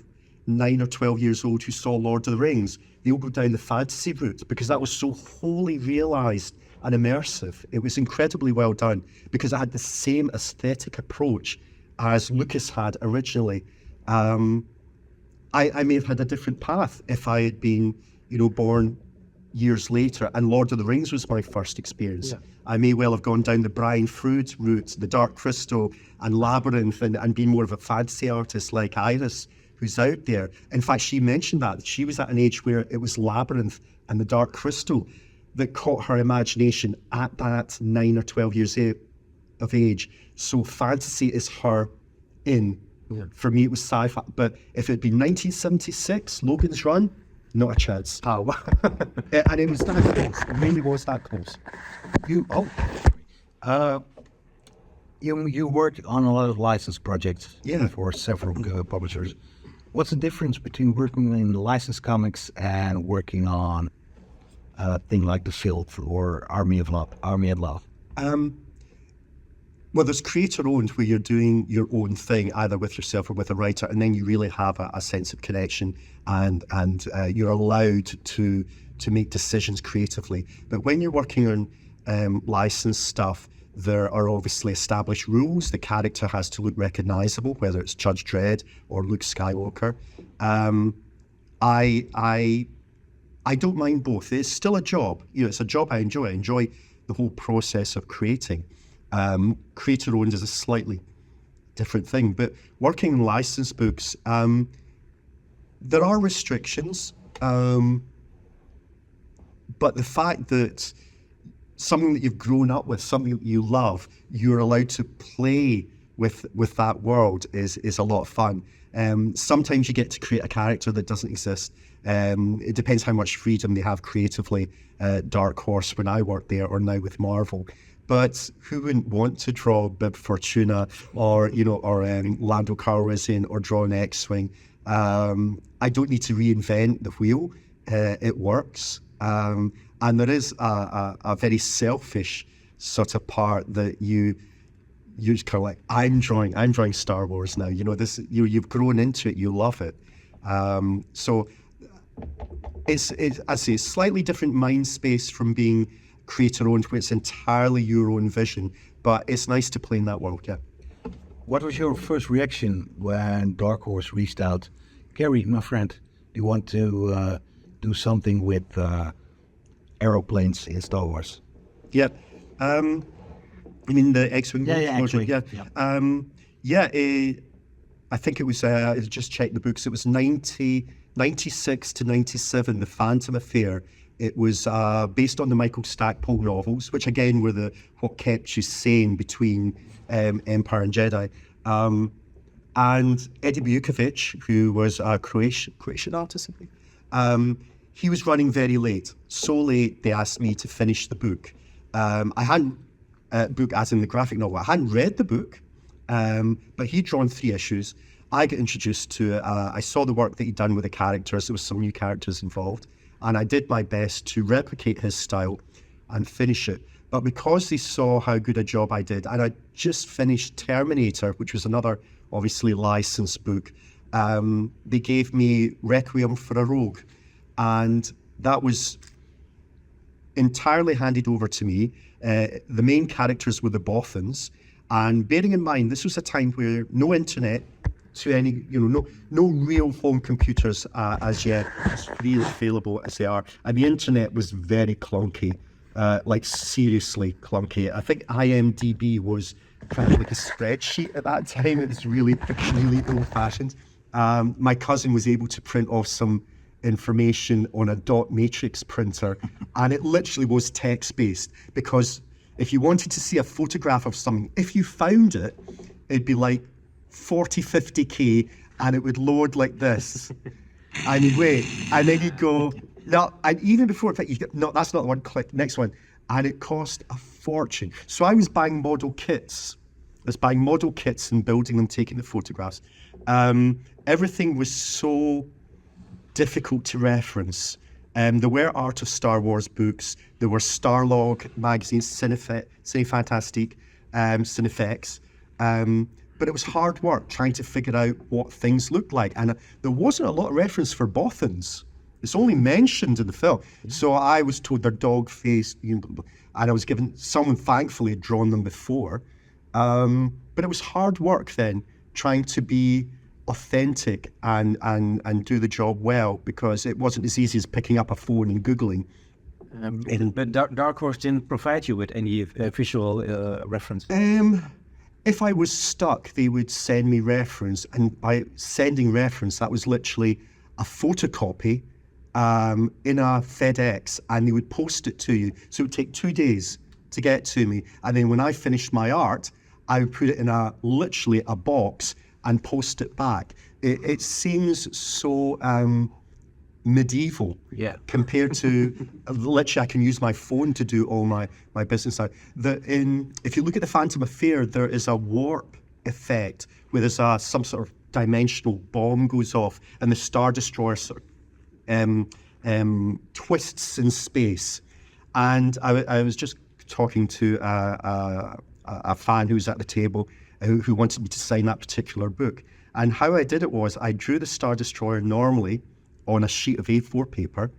9 or 12 years old who saw Lord of the Rings, they'll go down the fantasy route, because that was so wholly realised and immersive. It was incredibly well done, because it had the same aesthetic approach as Lucas had originally. I may have had a different path if I had been, born years later, and Lord of the Rings was my first experience. Yeah. I may well have gone down the Brian Froud route, the Dark Crystal and Labyrinth, and been more of a fantasy artist like Iris, who's out there. In fact, she mentioned that she was at an age where it was Labyrinth and the Dark Crystal that caught her imagination at that 9 or 12 years of age. So fantasy is her in. Yeah. For me, it was sci-fi. But if it had been 1976, Logan's Run, not a chance. Oh. And it was that close. It really was that close. You worked on a lot of license projects for several publishers. What's the difference between working in licensed comics and working on a thing like The Filth or Army of Love? Well, there's creator-owned, where you're doing your own thing, either with yourself or with a writer, and then you really have a sense of connection, and you're allowed to make decisions creatively. But when you're working on licensed stuff, there are obviously established rules. The character has to look recognizable, whether it's Judge Dredd or Luke Skywalker. I don't mind both. It's still a job. It's a job I enjoy. I enjoy the whole process of creating. Creator-owned is a slightly different thing, but working in licensed books, there are restrictions, but the fact that something that you've grown up with, something that you love, you're allowed to play with that world is a lot of fun. Sometimes you get to create a character that doesn't exist. It depends how much freedom they have creatively. Dark Horse when I worked there, or now with Marvel. But who wouldn't want to draw Bib Fortuna or Lando Calrissian or draw an X-Wing? I don't need to reinvent the wheel. It works. And there is a very selfish sort of part that you're just kind of like, I'm drawing Star Wars now. You've grown into it, you love it. So it's I say, slightly different mind space from being creator-owned, where it's entirely your own vision, but it's nice to play in that world, yeah. What was your first reaction when Dark Horse reached out? Gary, my friend, do you want to do something with aeroplanes in Star Wars? Yeah. I mean the X-Wing project, yeah. I think it was, I just checked the books, it was 96 to 97, The Phantom Affair. It was based on the Michael Stackpole novels, which again were what kept you sane between Empire and Jedi. And Eddie Bukovic, who was a Croatian artist, I think, he was running very late. So late, they asked me to finish the book. I hadn't, book as in the graphic novel, I hadn't read the book, but he'd drawn 3 issues. I got introduced to it. I saw the work that he'd done with the characters. There was some new characters involved. And I did my best to replicate his style and finish it. But because they saw how good a job I did, and I just finished Terminator, which was another obviously licensed book, they gave me Requiem for a Rogue. And that was entirely handed over to me. The main characters were the Bothans. And bearing in mind, this was a time where no internet, to any, no real home computers as yet, as freely available as they are. And the internet was very clunky, like seriously clunky. I think IMDb was kind of like a spreadsheet at that time. It was really, really old fashioned. My cousin was able to print off some information on a dot matrix printer, and it literally was text based, because if you wanted to see a photograph of something, if you found it, it'd be like 40, 50k, and it would load like this. And you'd wait, and then you'd go, no, and even before it, you go, no, that's not the one, click, next one. And it cost a fortune. So I was buying model kits. And building them, taking the photographs. Everything was so difficult to reference. There were Art of Star Wars books. There were Starlog magazines, Cinefantastique, Cinefex. But it was hard work trying to figure out what things looked like. And there wasn't a lot of reference for Bothans. It's only mentioned in the film. So I was told they're dog-faced, and I was given, someone thankfully had drawn them before. But it was hard work then, trying to be authentic and do the job well, because it wasn't as easy as picking up a phone and Googling. But Dark Horse didn't provide you with any visual reference? If I was stuck, they would send me reference, and by sending reference, that was literally a photocopy in a FedEx, and they would post it to you. So it would take 2 days to get to me, and then when I finished my art, I would put it in literally a box and post it back. It seems so medieval, compared to literally I can use my phone to do all my business now. If you look at the Phantom Affair, there is a warp effect where there's some sort of dimensional bomb goes off, and the Star Destroyer sort of twists in space. And I was just talking to a fan who was at the table who wanted me to sign that particular book. And how I did it was I drew the Star Destroyer normally on a sheet of A4 paper.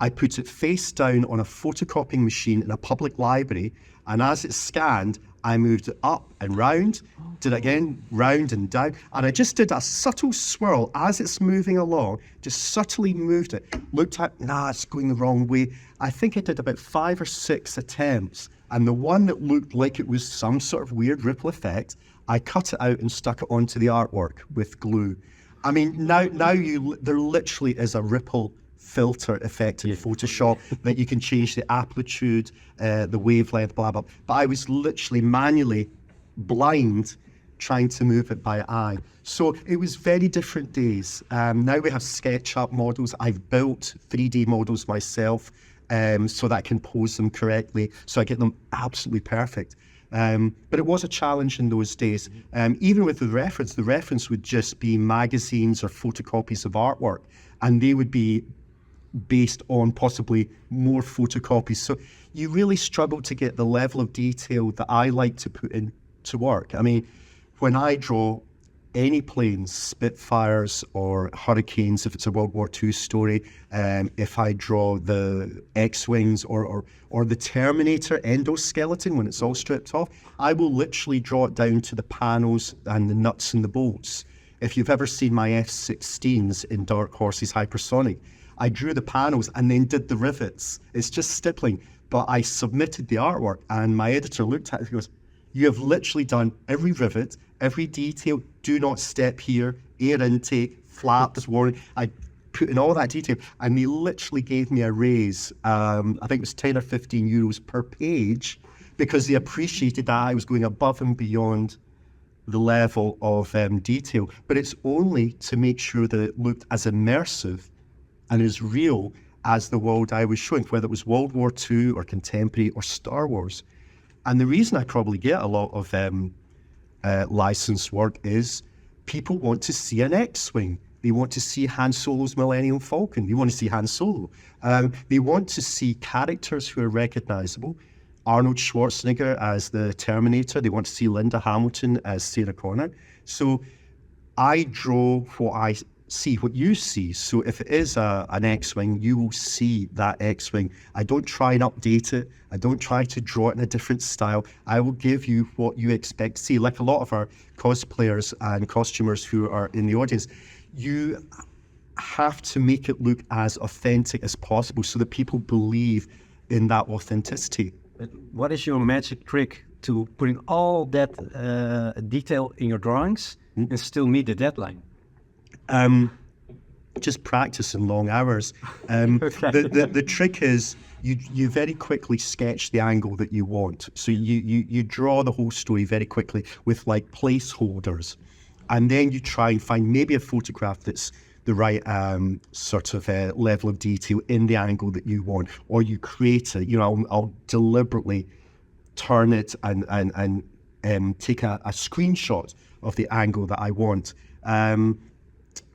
I put it face down on a photocopying machine in a public library, and as it scanned, I moved it up and round, did it again, round and down, and I just did a subtle swirl as it's moving along, just subtly moved it, looked at, it's going the wrong way. I think I did about 5 or 6 attempts, and the one that looked like it was some sort of weird ripple effect, I cut it out and stuck it onto the artwork with glue. I mean, now there literally is a ripple filter effect in Photoshop that you can change the amplitude, the wavelength, blah, blah. But I was literally manually blind trying to move it by eye. So it was very different days. Now we have SketchUp models. I've built 3D models myself so that I can pose them correctly, so I get them absolutely perfect. But it was a challenge in those days. Even with the reference would just be magazines or photocopies of artwork, and they would be based on possibly more photocopies. So you really struggle to get the level of detail that I like to put into work. I mean, when I draw any planes, Spitfires or Hurricanes, if it's a World War II story, if I draw the X-Wings or the Terminator endoskeleton when it's all stripped off, I will literally draw it down to the panels and the nuts and the bolts. If you've ever seen my F-16s in Dark Horse's Hypersonic, I drew the panels and then did the rivets. It's just stippling, but I submitted the artwork and my editor looked at it and goes, "You have literally done every rivet, every detail, do not step here, air intake, flaps, warning." I put in all that detail and they literally gave me a raise. I think it was 10 or 15 euros per page because they appreciated that I was going above and beyond the level of detail. But it's only to make sure that it looked as immersive and as real as the world I was showing, whether it was World War II or contemporary or Star Wars. And the reason I probably get a lot of licensed work is people want to see an X-Wing. They want to see Han Solo's Millennium Falcon. They want to see Han Solo. They want to see characters who are recognizable. Arnold Schwarzenegger as the Terminator. They want to see Linda Hamilton as Sarah Connor. So I draw what I see, what you see. So if it is an X-Wing, you will see that X-Wing. I don't try and update it. I don't try to draw it in a different style. I will give you what you expect to see. Like a lot of our cosplayers and costumers who are in the audience, you have to make it look as authentic as possible so that people believe in that authenticity. What is your magic trick to putting all that detail in your drawings and still meet the deadline? Just practice and long hours. The trick is you very quickly sketch the angle that you want. So you draw the whole story very quickly with like placeholders, and then you try and find maybe a photograph that's the right sort of level of detail in the angle that you want, or you create it. You know, I'll deliberately turn it and take a screenshot of the angle that I want.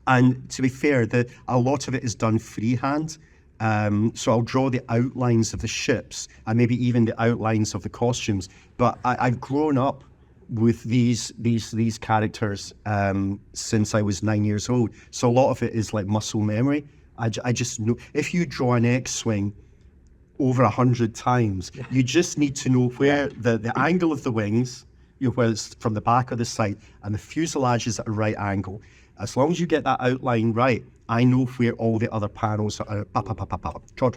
And to be fair, a lot of it is done freehand. So I'll draw the outlines of the ships and maybe even the outlines of the costumes. But I've grown up with these characters since I was 9 years old. So a lot of it is like muscle memory. I just know if you draw an X-Wing over 100 times, you just need to know where the angle of the wings, you know, whether it's from the back or the side, and the fuselage is at a right angle. As long as you get that outline right, I know where all the other panels are. Draw.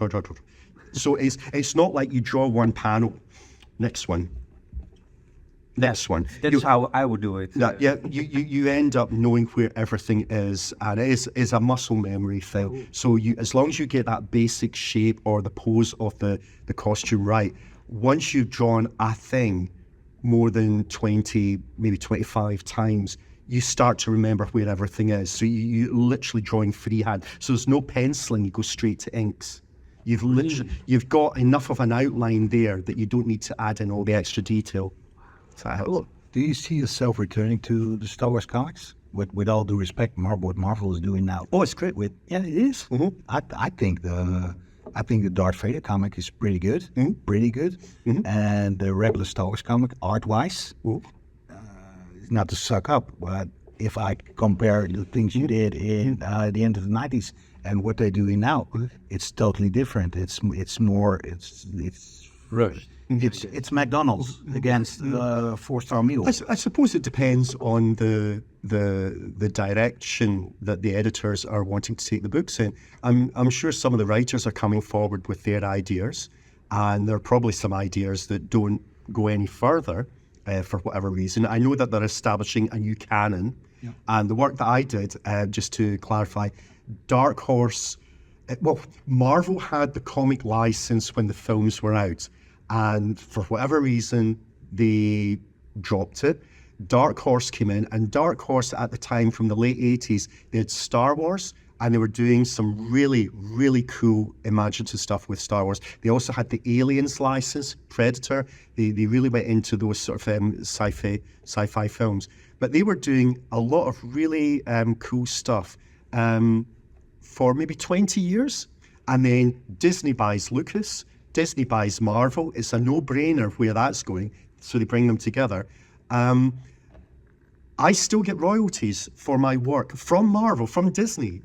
So it's not like you draw one panel, next one, next one. That's how I would do it. Yeah, you end up knowing where everything is, and it is a muscle memory thing. So as long as you get that basic shape or the pose of the costume right, once you've drawn a thing more than 20, maybe 25 times, you start to remember where everything is. So you're literally drawing freehand. So there's no penciling, you go straight to inks. You've got enough of an outline there that you don't need to add in all the extra detail. So that helps. Do you see yourself returning to the Star Wars comics? With all due respect, what Marvel is doing now. Oh, it's great. Yeah, it is. Mm-hmm. I think the Darth Vader comic is pretty good, pretty good. Mm-hmm. And the regular Star Wars comic, art-wise, not to suck up, but if I compare the things you did in the end of the 90s and what they're doing now, it's totally different. It's Rushed. It's McDonald's against 4-star meals. I suppose it depends on the direction that the editors are wanting to take the books in. I'm sure some of the writers are coming forward with their ideas, and there are probably some ideas that don't go any further for whatever reason. I know that they're establishing a new canon, and the work that I did, just to clarify, Dark Horse, Marvel had the comic license when the films were out, and for whatever reason, they dropped it. Dark Horse came in, and Dark Horse at the time, from the late 80s, they had Star Wars, and they were doing some really, really cool imaginative stuff with Star Wars. They also had the Aliens license, Predator. They really went into those sort of sci-fi films. But they were doing a lot of really cool stuff for maybe 20 years. And then Disney buys Lucas, Disney buys Marvel. It's a no-brainer where that's going. So they bring them together. I still get royalties for my work from Marvel, from Disney,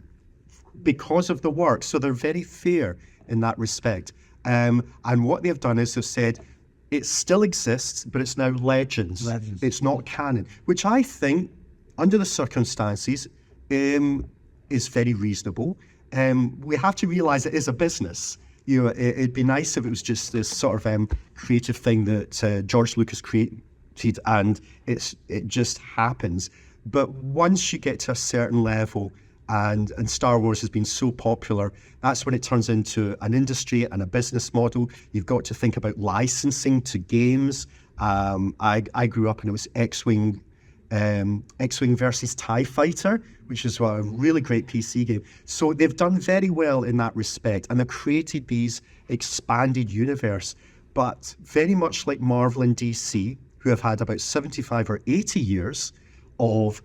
because of the work. So they're very fair in that respect. And what they've done is they've said, it still exists, but it's now Legends. It's not canon, which I think, under the circumstances, is very reasonable. We have to realise it is a business. You know, it'd be nice if it was just this sort of creative thing that George Lucas created, and it just happens. But once you get to a certain level, and Star Wars has been so popular, that's when it turns into an industry and a business model. You've got to think about licensing to games. I grew up and it was X-Wing versus TIE Fighter, which is a really great PC game. So they've done very well in that respect, and they've created these expanded universe. But very much like Marvel and DC, who have had about 75 or 80 years of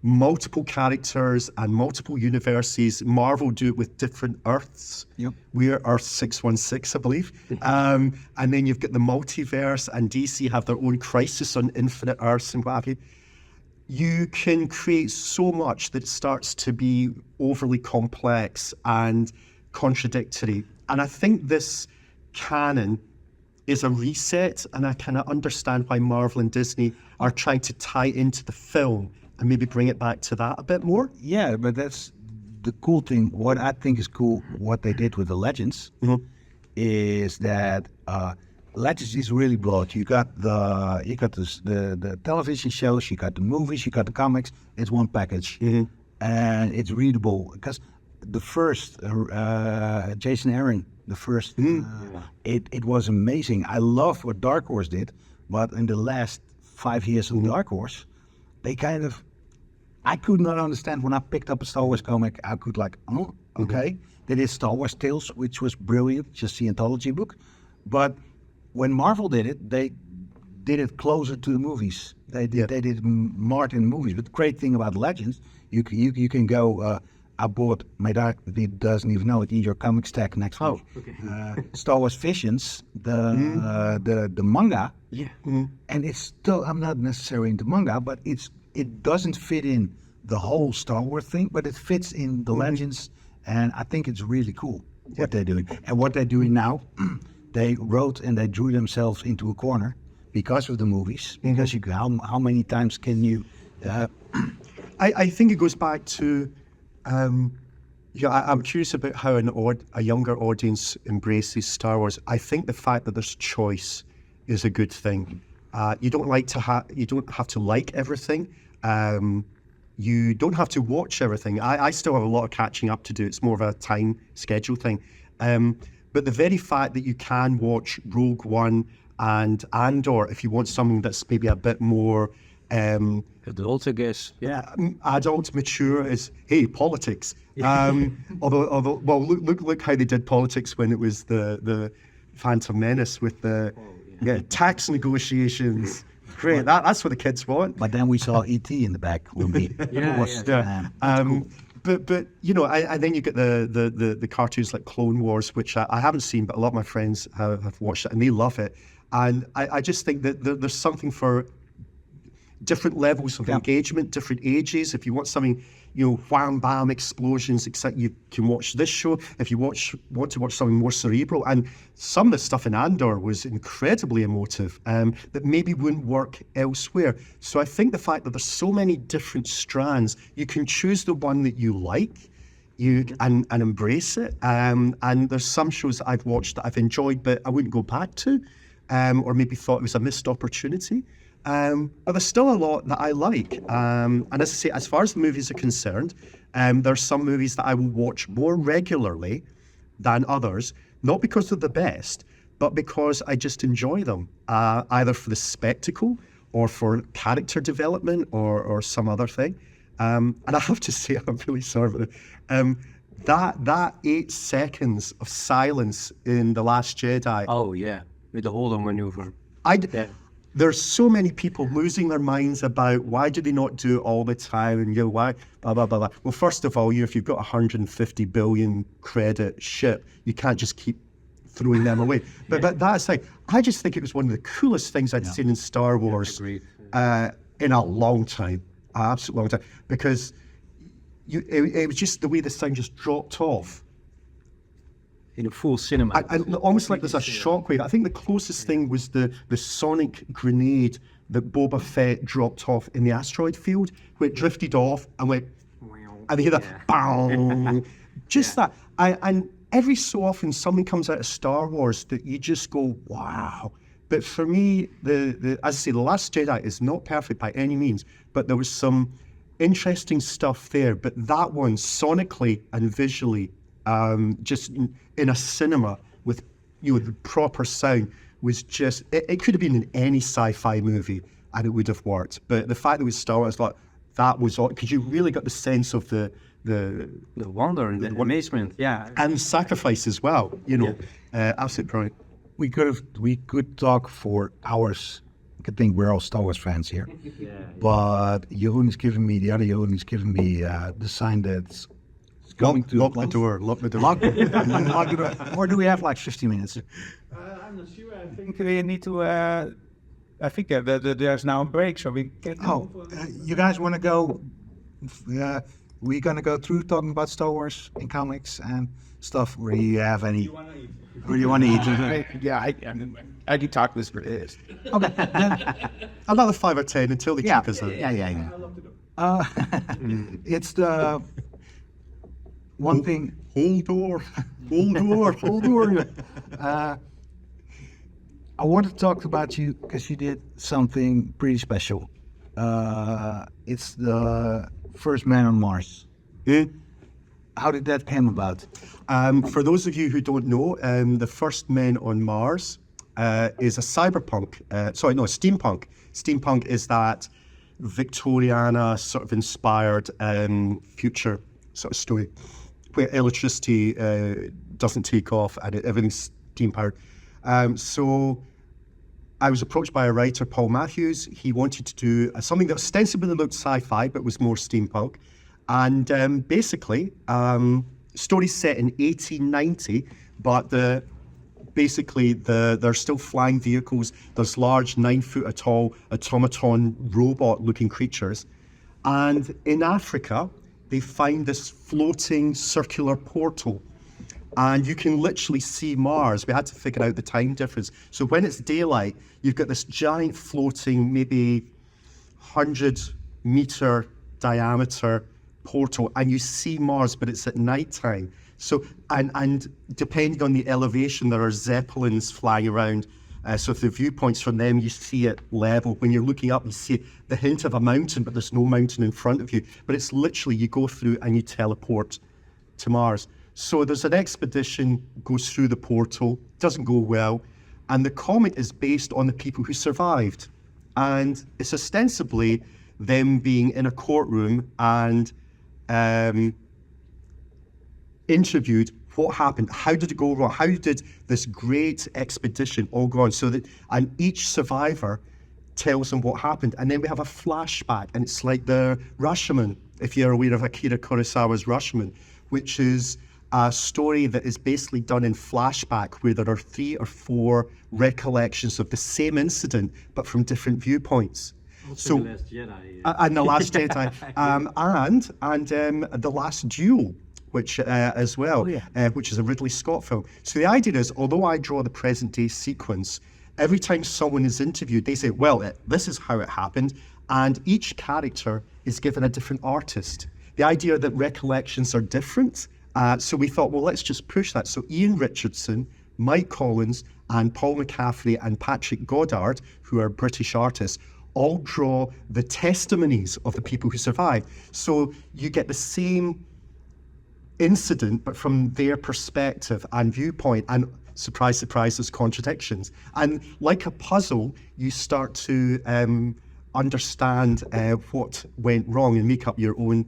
multiple characters and multiple universes. Marvel do it with different Earths. Yep. We're Earth 616, I believe. And then you've got the multiverse, and DC have their own Crisis on Infinite Earths and what have you. You can create so much that it starts to be overly complex and contradictory. And I think this canon is a reset, and I kind of understand why Marvel and Disney are trying to tie into the film and maybe bring it back to that a bit more. Yeah, but that's the cool thing. What I think is cool, what they did with the Legends, is that Legends is really broad. You got the television shows, you got the movies, you got the comics. It's one package, and it's readable. Because the first Jason Aaron, the first, it was amazing. I loved what Dark Horse did, but in the last 5 years of Dark Horse, they kind of, I could not understand when I picked up a Star Wars comic. I could okay. They did Star Wars Tales, which was brilliant, just the anthology book. But when Marvel did it, they did it closer to the movies. They did more in movies. But the great thing about Legends, you can go. I bought Médard. He doesn't even know it in your comic stack next week. Okay. Star Wars Visions, the manga. Yeah. And it's still, I'm not necessarily into manga, but it doesn't fit in the whole Star Wars thing, but it fits in the Legends, and I think it's really cool what they're doing. And what they're doing now, they wrote and they drew themselves into a corner because of the movies. Because how many times can you? I think it goes back to. I'm curious about how a younger audience embraces Star Wars. I think the fact that there's choice is a good thing. You don't have to like everything. You don't have to watch everything. I still have a lot of catching up to do. It's more of a time schedule thing. But the very fact that you can watch Rogue One and Andor, if you want something that's maybe a bit more adult, I guess. Yeah. Adult, mature is, hey, politics. Although, well, look how they did politics when it was the Phantom Menace with the tax negotiations. Great, that's what the kids want. But then we saw E.T. in the back. But you know, and then you get the cartoons like Clone Wars, which I haven't seen, but a lot of my friends have watched it and they love it. And I just think that there's something for different levels of engagement, different ages. If you want something, you know, wham bam explosions, except you can watch this show. If you want to watch something more cerebral, and some of the stuff in Andor was incredibly emotive, that maybe wouldn't work elsewhere. So I think the fact that there's so many different strands, you can choose the one that you like, and embrace it. And there's some shows that I've watched that I've enjoyed, but I wouldn't go back to, or maybe thought it was a missed opportunity. But there's still a lot that I like. And as I say, as far as the movies are concerned, there's some movies that I will watch more regularly than others, not because they're the best, but because I just enjoy them, either for the spectacle or for character development or some other thing. And I have to say, I'm really sorry about it. That 8 seconds of silence in The Last Jedi. Oh yeah, with the hold on maneuver. There's so many people losing their minds about why do they not do it all the time, and why blah blah blah blah. Well, first of all, if you've got 150 billion credit ship, you can't just keep throwing them away. But that's like, I just think it was one of the coolest things I'd seen in Star Wars in a long time, absolute long time, because it was just the way the sound just dropped off. In a full cinema. And almost like there's a shockwave. I think the closest thing was the sonic grenade that Boba Fett dropped off in the asteroid field, where it drifted off and went, and you hear that, bang, just that. And every so often something comes out of Star Wars that you just go, wow. But for me, as I say, The Last Jedi is not perfect by any means, but there was some interesting stuff there. But that one, sonically and visually, just in a cinema with the proper sound, was just, it could have been in any sci-fi movie and it would have worked. But the fact that it was Star Wars, like, that was all, because you really got the sense of the wonder and the amazement, and sacrifice as well. Absolutely brilliant. We could talk for hours. I think we're all Star Wars fans here. But Jeroen is giving me, the other Jeroen is giving me the sign that's going to lock the door. Lock the door. Lock the door. Or do we have like 50 minutes? I'm not sure. I think we need to. I think there's now a break, so we can. You guys want to go? We're gonna go through talking about Star Wars and comics and stuff. Or do you have any? Or do you want to eat? I can talk this for this. Okay. Another 5 or 10 until they kick us out. Yeah. It's the one thing. Hold door. I want to talk about you because you did something pretty special. It's the first man on Mars. How did that come about? For those of you who don't know, the first men on Mars is a cyberpunk. Steampunk. Steampunk is that Victoriana sort of inspired future sort of story where electricity doesn't take off and everything's steam powered. So I was approached by a writer, Paul Matthews. He wanted to do something that ostensibly looked sci-fi but was more steampunk. And basically, story's set in 1890, but they're still flying vehicles. There's large 9-foot-tall automaton robot-looking creatures. And in Africa, they find this floating circular portal. And you can literally see Mars. We had to figure out the time difference. So when it's daylight, you've got this giant floating, maybe 100-meter diameter portal, and you see Mars, but it's at nighttime. So, and depending on the elevation, there are zeppelins flying around. So if the viewpoints from them, you see it level. When you're looking up, you see the hint of a mountain, but there's no mountain in front of you. But it's literally, you go through and you teleport to Mars. So there's an expedition, goes through the portal, doesn't go well, and the comic is based on the people who survived. And it's ostensibly them being in a courtroom and interviewed. What happened? How did it go wrong? How did this great expedition all go on? And each survivor tells them what happened. And then we have a flashback, and it's like the Rashomon, if you're aware of Akira Kurosawa's Rashomon, which is a story that is basically done in flashback, where there are 3 or 4 recollections of the same incident, but from different viewpoints. Also The Last Jedi. And The Last Jedi. and The Last Duel, which as well, which is a Ridley Scott film. So the idea is, although I draw the present day sequence, every time someone is interviewed, they say, well, this is how it happened. And each character is given a different artist. The idea that recollections are different. So we thought, well, let's just push that. So Ian Richardson, Mike Collins, and Paul McCaffrey and Patrick Goddard, who are British artists, all draw the testimonies of the people who survived. So you get the same incident, but from their perspective and viewpoint. And surprise, surprise, there's contradictions. And like a puzzle, you start to understand what went wrong and make up your own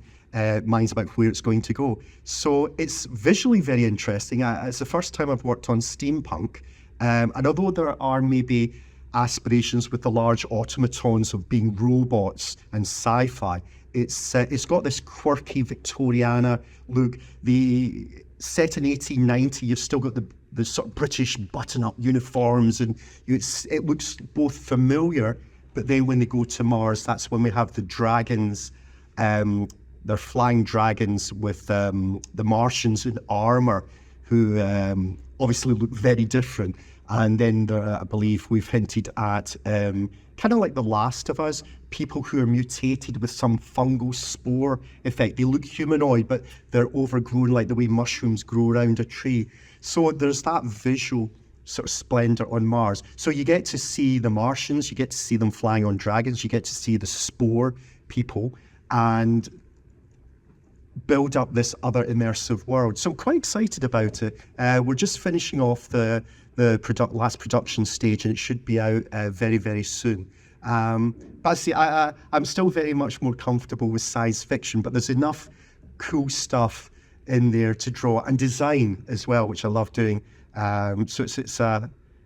minds about where it's going to go. So it's visually very interesting. It's the first time I've worked on steampunk, and although there are maybe aspirations with the large automatons of being robots and sci-fi, it's got this quirky Victoriana look. The set in 1890, you've still got the sort of British button-up uniforms, and it looks both familiar, but then when they go to Mars, that's when we have the dragons. They're flying dragons with the Martians in armor, who obviously look very different. And then I believe we've hinted at kind of like The Last of Us, people who are mutated with some fungal spore effect. They look humanoid, but they're overgrown like the way mushrooms grow around a tree. So there's that visual sort of splendor on Mars. So you get to see the Martians, you get to see them flying on dragons, you get to see the spore people, and build up this other immersive world. So I'm quite excited about it. We're just finishing off the last production stage, and it should be out very, very soon. But see, I'm still very much more comfortable with science fiction, but there's enough cool stuff in there to draw, and design as well, which I love doing. So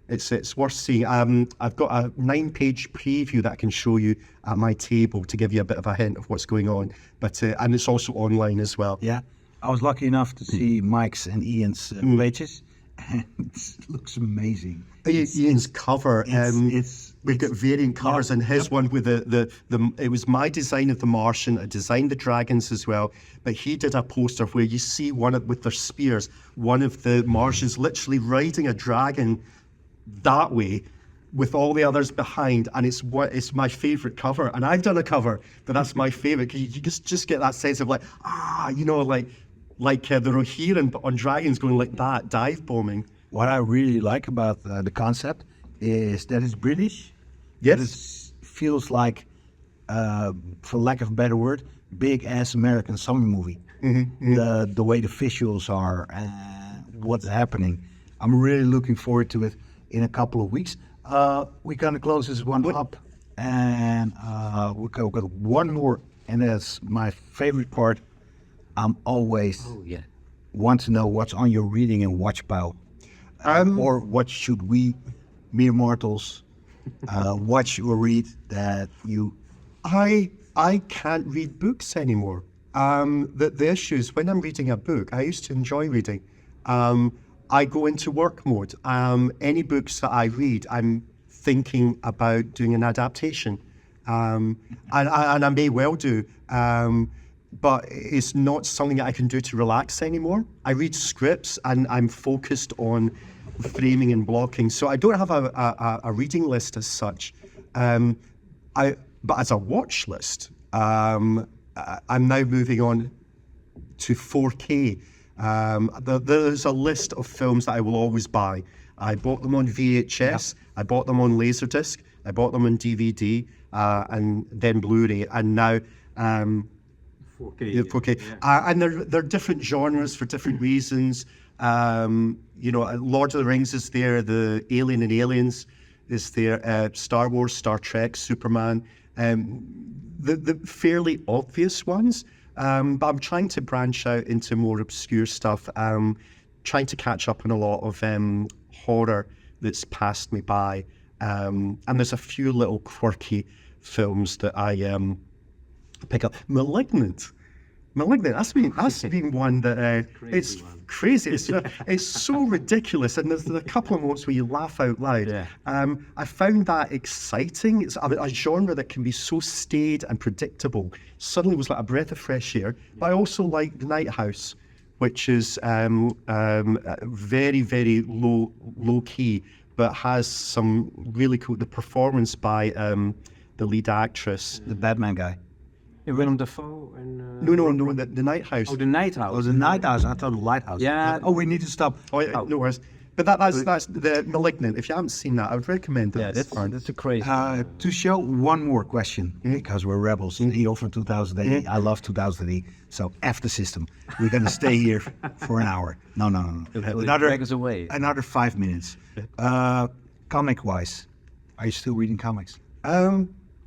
it's worth seeing. I've got a 9-page preview that I can show you at my table to give you a bit of a hint of what's going on. But and it's also online as well. Yeah, I was lucky enough to see Mike's and Ian's pages, and it looks amazing. Ian's cover, we've got variant covers, and his one with it was my design of the Martian. I designed the dragons as well, but he did a poster where you see with their spears, one of the Martians literally riding a dragon that way, with all the others behind, and it's my favorite cover. And I've done a cover, but that's my favorite, because you just get that sense of like the Rohirrim on dragons going like that, dive bombing. What I really like about the concept is that it's British. Yes, it feels like, for lack of a better word, big ass American summer movie. Mm-hmm. The way the visuals are and what's happening. I'm really looking forward to it. In a couple of weeks, we're gonna close this one up, and we've got one more, and that's my favorite part. I'm always want to know what's on your reading and watch pile, or what should we, mere mortals, watch or read that you. I can't read books anymore. The issue is, when I'm reading a book, I used to enjoy reading. I go into work mode. Any books that I read, I'm thinking about doing an adaptation, and I may well do, but it's not something that I can do to relax anymore. I read scripts, and I'm focused on framing and blocking, so I don't have a reading list as such. But as a watch list, I'm now moving on to 4K. There's a list of films that I will always buy. I bought them on VHS, I bought them on Laserdisc, I bought them on DVD, and then Blu-ray, and now 4K. Yeah. And they're different genres for different reasons. Lord of the Rings is there, the Alien and Aliens is there, Star Wars, Star Trek, Superman, the fairly obvious ones. But I'm trying to branch out into more obscure stuff. Trying to catch up on a lot of horror that's passed me by. And there's a few little quirky films that I pick up. Malignant. That's been one that it's crazy. It's so ridiculous, and there's a couple of moments where you laugh out loud. Yeah. I found that exciting. It's a genre that can be so staid and predictable. Suddenly was like a breath of fresh air. But I also like The Night House, which is very, very low key, but has some really cool. The performance by the lead actress, the Batman guy. Willem Dafoe and... No, the Night House. Oh, the Night House. Oh, the Night House. I thought the Lighthouse. Yeah. Oh, we need to stop. Oh, yeah, no worries. But that's the Malignant. If you haven't seen that, I would recommend it. Yeah, that's a crazy. To show one more question, because we're rebels. Here from 2008. I love 2008. So F the system. We're gonna stay here for an hour. No. Another 5 minutes. Comic wise, are you still reading comics?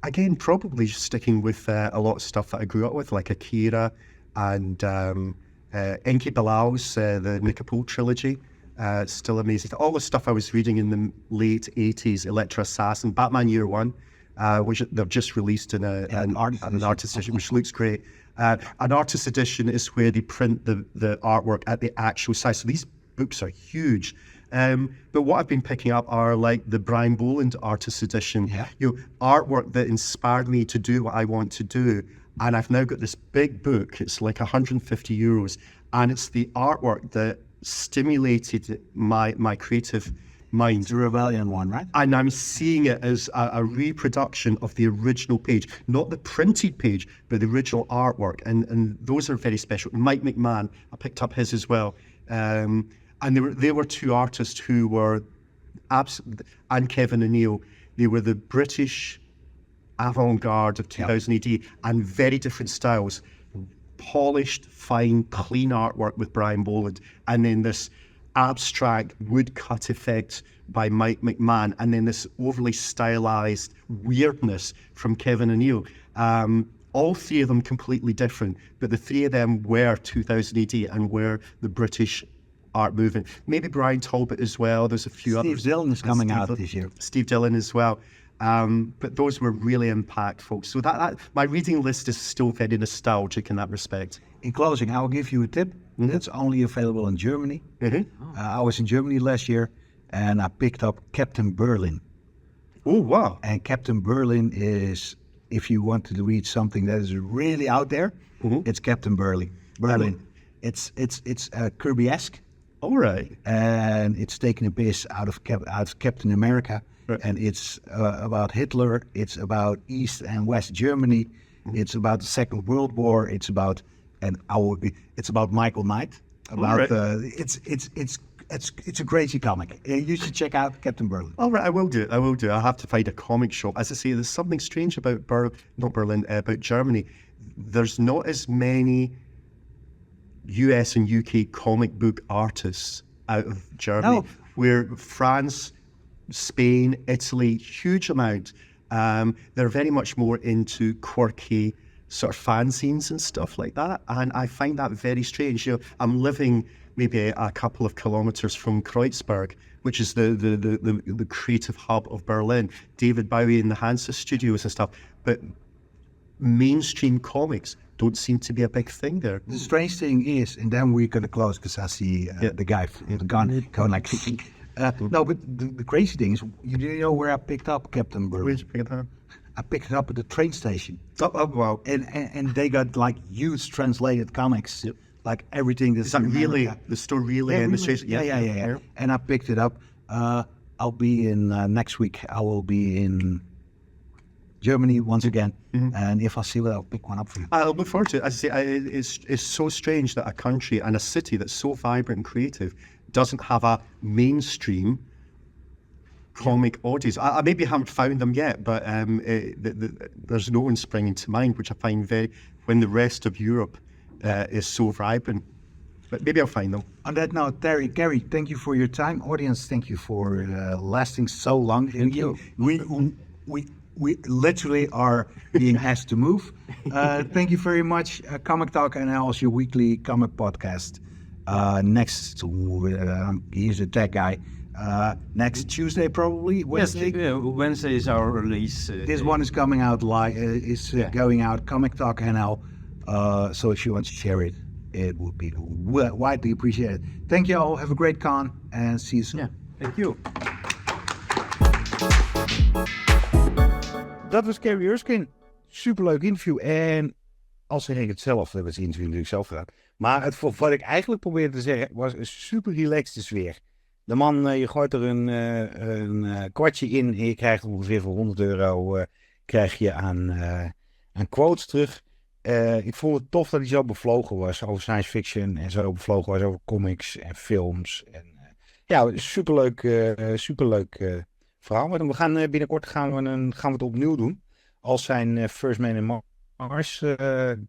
again, probably sticking with a lot of stuff that I grew up with, like Akira and Enki Bilal's the Nikopol trilogy. Still amazing. All the stuff I was reading in the late 80s, Electra Assassin, Batman Year One, which they've just released in an artist edition, which looks great. An artist edition is where they print the artwork at the actual size. So these books are huge. But what I've been picking up are like the Brian Boland artist edition, artwork that inspired me to do what I want to do. And I've now got this big book. It's like 150 euros. And it's the artwork that stimulated my creative mind. The Rebellion one, right? And I'm seeing it as a reproduction of the original page, not the printed page, but the original artwork. And those are very special. Mike McMahon, I picked up his as well. And they were two artists who were and Kevin O'Neill. They were the British avant-garde of 2000 AD, and very different styles. Polished, fine, clean artwork with Brian Boland, and then this abstract woodcut effect by Mike McMahon, and then this overly stylized weirdness from Kevin O'Neill. All three of them completely different, but the three of them were 2000 AD and were the British art movement. Maybe Brian Talbot as well. There's a few others. Steve Dillon is coming out this year. Steve Dillon as well. But those were really impactful. So that my reading list is still very nostalgic in that respect. In closing, I will give you a tip. It's only available in Germany. I was in Germany last year, and I picked up Captain Berlin. Oh, wow. And Captain Berlin is, if you want to read something that is really out there, it's Captain Berlin. It's Kirby-esque. All right. And it's taking a piss out of Captain America. Right. And it's about Hitler. It's about East and West Germany. It's about the Second World War. It's about Michael Knight. It's a crazy comic. You should check out Captain Berlin. All right, I will do. I'll have to find a comic shop. As I say, there's something strange about about Germany. There's not as many US and UK comic book artists out of Germany. No. Where France, Spain, Italy, huge amount. They're very much more into quirky sort of fanzines and stuff like that, and I find that very strange. I'm living maybe a couple of kilometers from Kreuzberg, which is the creative hub of Berlin. David Bowie in the Hansa studios and stuff, but mainstream comics don't seem to be a big thing there. The strange thing is, and then we're going to close because I see the guy with the gun going like. No, but the crazy thing is, you know where I picked up Captain Berlin? Where did you pick it up? I picked it up at the train station. Oh wow! And they got like huge translated comics, like everything. Is that really the store really in the station? Yeah. And I picked it up. I'll be in next week. I will be in Germany once again, and if I see it, I'll pick one up for you. I'll look forward to it. As I say, it's so strange that a country and a city that's so vibrant and creative doesn't have a mainstream comic audience. I maybe haven't found them yet, but there's no one springing to mind, which I find when the rest of Europe is so vibrant. But maybe I'll find them. On that note, Gary, thank you for your time. Audience, thank you for lasting so long. Thank you. We literally are being asked to move. Thank you very much. Comic Talk and also your weekly comic podcast. He's a tech guy. Next Tuesday, probably Wednesday. Yes, Wednesday is our release. This one is coming out live. Going out. Comic Talk NL. So if you want to share it, it would be widely appreciated. Thank you all. Have a great con and see you soon. Yeah, thank you. Dat was Gary Erskine. Superleuk interview. En als zeg ik het zelf, dat was het interview natuurlijk zelf gedaan. Maar wat ik eigenlijk probeerde te zeggen, was een super relaxed sfeer. De man, je gooit er een kwartje in en je krijgt ongeveer voor €100 krijg je aan quotes terug. Ik vond het tof dat hij zo bevlogen was over science fiction en zo bevlogen was over comics en films. En, superleuk verhaal. Maar we gaan binnenkort gaan we het opnieuw doen als zijn First Man in Mars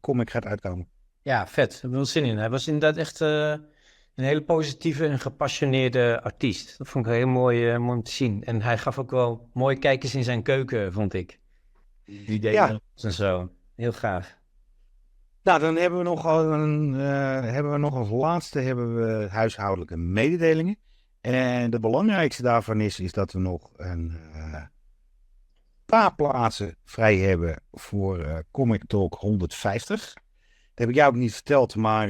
comic gaat uitkomen. Ja, vet. Daar hebben we zin in. Hij was inderdaad echt een hele positieve en gepassioneerde artiest. Dat vond ik heel mooi om te zien. En hij gaf ook wel mooie kijkers in zijn keuken, vond ik. Die deden en zo. Heel gaaf. Nou, dan hebben we nog als laatste huishoudelijke mededelingen. En de belangrijkste daarvan is dat we nog een paar plaatsen vrij hebben voor Comic Talk 150. Dat heb ik jou ook niet verteld, maar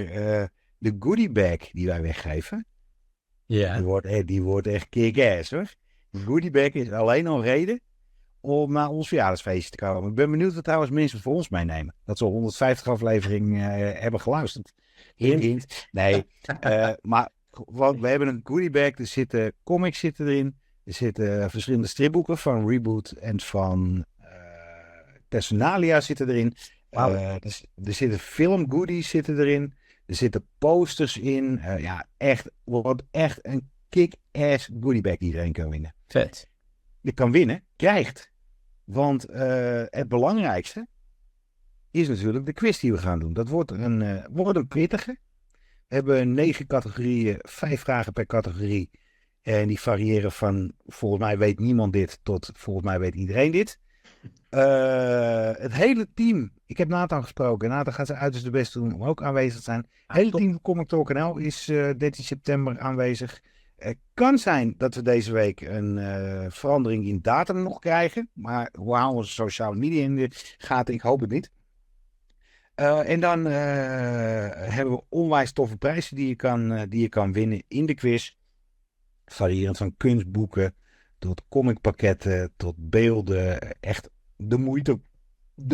de Goody Bag die wij weggeven, Ja. die wordt echt kick-ass hoor. De Goody Bag is alleen al reden om naar ons verjaardagsfeestje te komen. Ik ben benieuwd wat trouwens mensen voor ons meenemen. Dat ze al 150 afleveringen hebben geluisterd. Hint. Nee, maar we hebben een Goody Bag. Er zitten comics erin. Er zitten verschillende stripboeken van Reboot en van Personalia zitten erin. Wow. Er zitten filmgoodies zitten erin. Er zitten posters in. Wordt echt een kick-ass Goody Bag die iedereen kan winnen. Vet. Je kan winnen, krijgt. Want het belangrijkste is natuurlijk de quiz die we gaan doen. Dat wordt een pittige. We hebben 9 categorieën, 5 vragen per categorie. En die variëren van volgens mij weet niemand dit tot volgens mij weet iedereen dit. Het hele team, ik heb Nathan gesproken. Nathan gaat zijn uiterste best doen om ook aanwezig te zijn. Het hele team van Comic Talk NL is 13 september aanwezig. Het kan zijn dat we deze week een verandering in datum nog krijgen. Maar we houden onze sociale media in de gaten. Ik hoop het niet. En dan hebben we onwijs toffe prijzen die je kan winnen in de quiz. Variërend van kunstboeken tot comicpakketten tot beelden. Echt de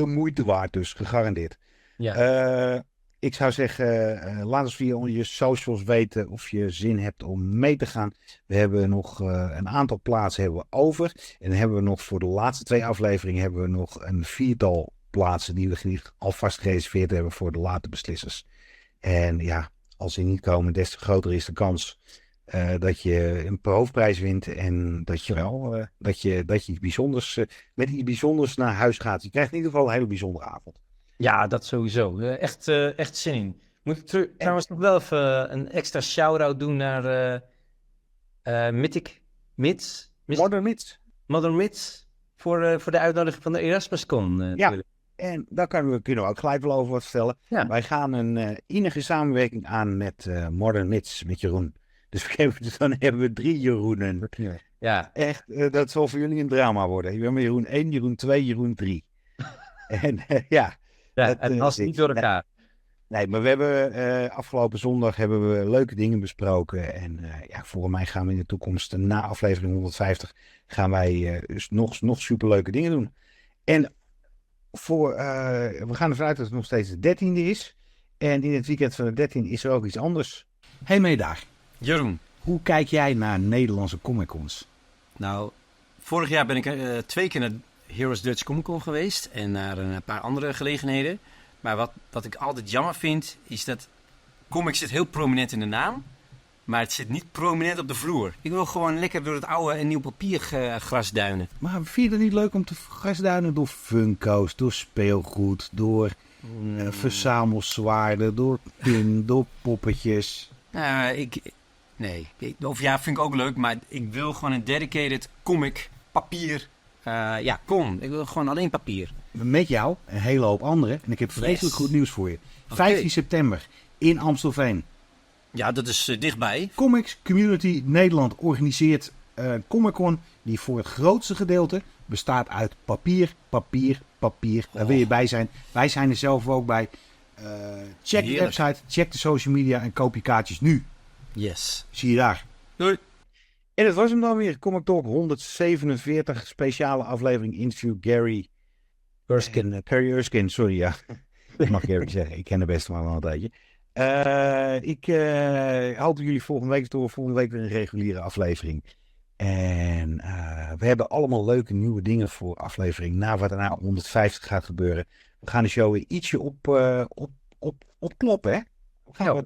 moeite waard dus, gegarandeerd. Ja. Ik zou zeggen, laat ons via je socials weten of je zin hebt om mee te gaan. We hebben nog een aantal plaatsen hebben we over. En dan hebben we nog voor de laatste 2 afleveringen hebben we nog een 4-tal plaatsen die we alvast gereserveerd hebben voor de late beslissers. En ja, als die niet komen, des te groter is de kans dat je een hoofdprijs wint en dat je bijzonders, met iets bijzonders naar huis gaat. Je krijgt in ieder geval een hele bijzondere avond. Ja, dat sowieso. Echt zin in. Moet ik trouwens nog wel even een extra shout-out doen naar Modern Mits voor de uitnodiging van de Erasmuscon. Ja, en daar kunnen we ook gelijk wel over wat vertellen. Ja. Wij gaan een innige samenwerking aan met Modern Mits, met Jeroen. Dus dan hebben we 3 Jeroenen. Ja. Echt, dat zal voor jullie een drama worden. Je bent met Jeroen 1, Jeroen 2, Jeroen 3. En Ja, en als niet door elkaar. Nee, maar we hebben afgelopen zondag hebben we leuke dingen besproken. En volgens mij gaan we in de toekomst, na aflevering 150, gaan wij dus nog superleuke dingen doen. En we gaan ervan uit dat het nog steeds de 13e is. En in het weekend van de 13e is er ook iets anders. Hey Médard. Jeroen. Hoe kijk jij naar Nederlandse Comic-Cons? Nou, vorig jaar ben ik 2 keer naar Heroes Dutch Comic Con geweest en naar een paar andere gelegenheden. Maar wat ik altijd jammer vind, is dat comic zit heel prominent in de naam, maar het zit niet prominent op de vloer. Ik wil gewoon lekker door het oude en nieuw papier grasduinen. Maar vind je het niet leuk om te grasduinen door Funko's, door speelgoed, door verzamelswaarden, door pin, door poppetjes? Nee. Of ja, vind ik ook leuk, maar ik wil gewoon een dedicated comic papier kon. Ik wil gewoon alleen papier. Met jou, een hele hoop anderen. En ik heb vreselijk goed nieuws voor je. 15 september in Amstelveen. Ja, dat is dichtbij. Comics Community Nederland organiseert Comic-Con die voor het grootste gedeelte bestaat uit papier. Daar wil je bij zijn. Wij zijn er zelf ook bij. Check de website, check de social media en koop je kaartjes nu. Yes. Zie je daar. Doei. En dat was hem dan weer. Comic Talk 147, speciale aflevering interview Gary Erskine. Gary Erskine, sorry ja. Ik mag Gary zeggen, ik ken de beste man al een tijdje. Ik hoop dat jullie volgende week weer een reguliere aflevering. En we hebben allemaal leuke nieuwe dingen voor aflevering na wat er na 150 gaat gebeuren. We gaan de show weer ietsje opkloppen, hè? We gaan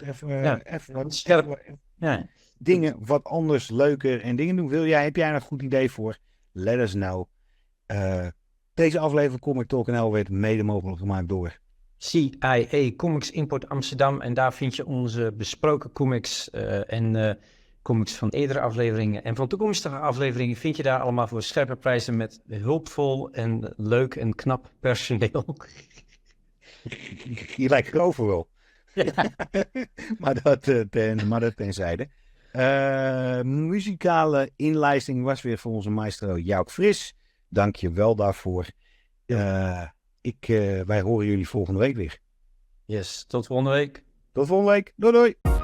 even wat scherper. Ja. Dingen wat anders, leuker en dingen doen. Heb jij er een goed idee voor? Let us know. Deze aflevering Comic Talk NL werd mede mogelijk gemaakt door CIA Comics Import Amsterdam. En daar vind je onze besproken comics en comics van eerdere afleveringen en van toekomstige afleveringen vind je daar allemaal voor scherpe prijzen met hulpvol en leuk en knap personeel. Je lijkt erover wel. maar dat tenzijde. Muzikale inlijsting was weer voor onze maestro Jouk Fris. Dank je wel daarvoor. Wij horen jullie volgende week weer. Yes, tot volgende week. Tot volgende week. Doei doei.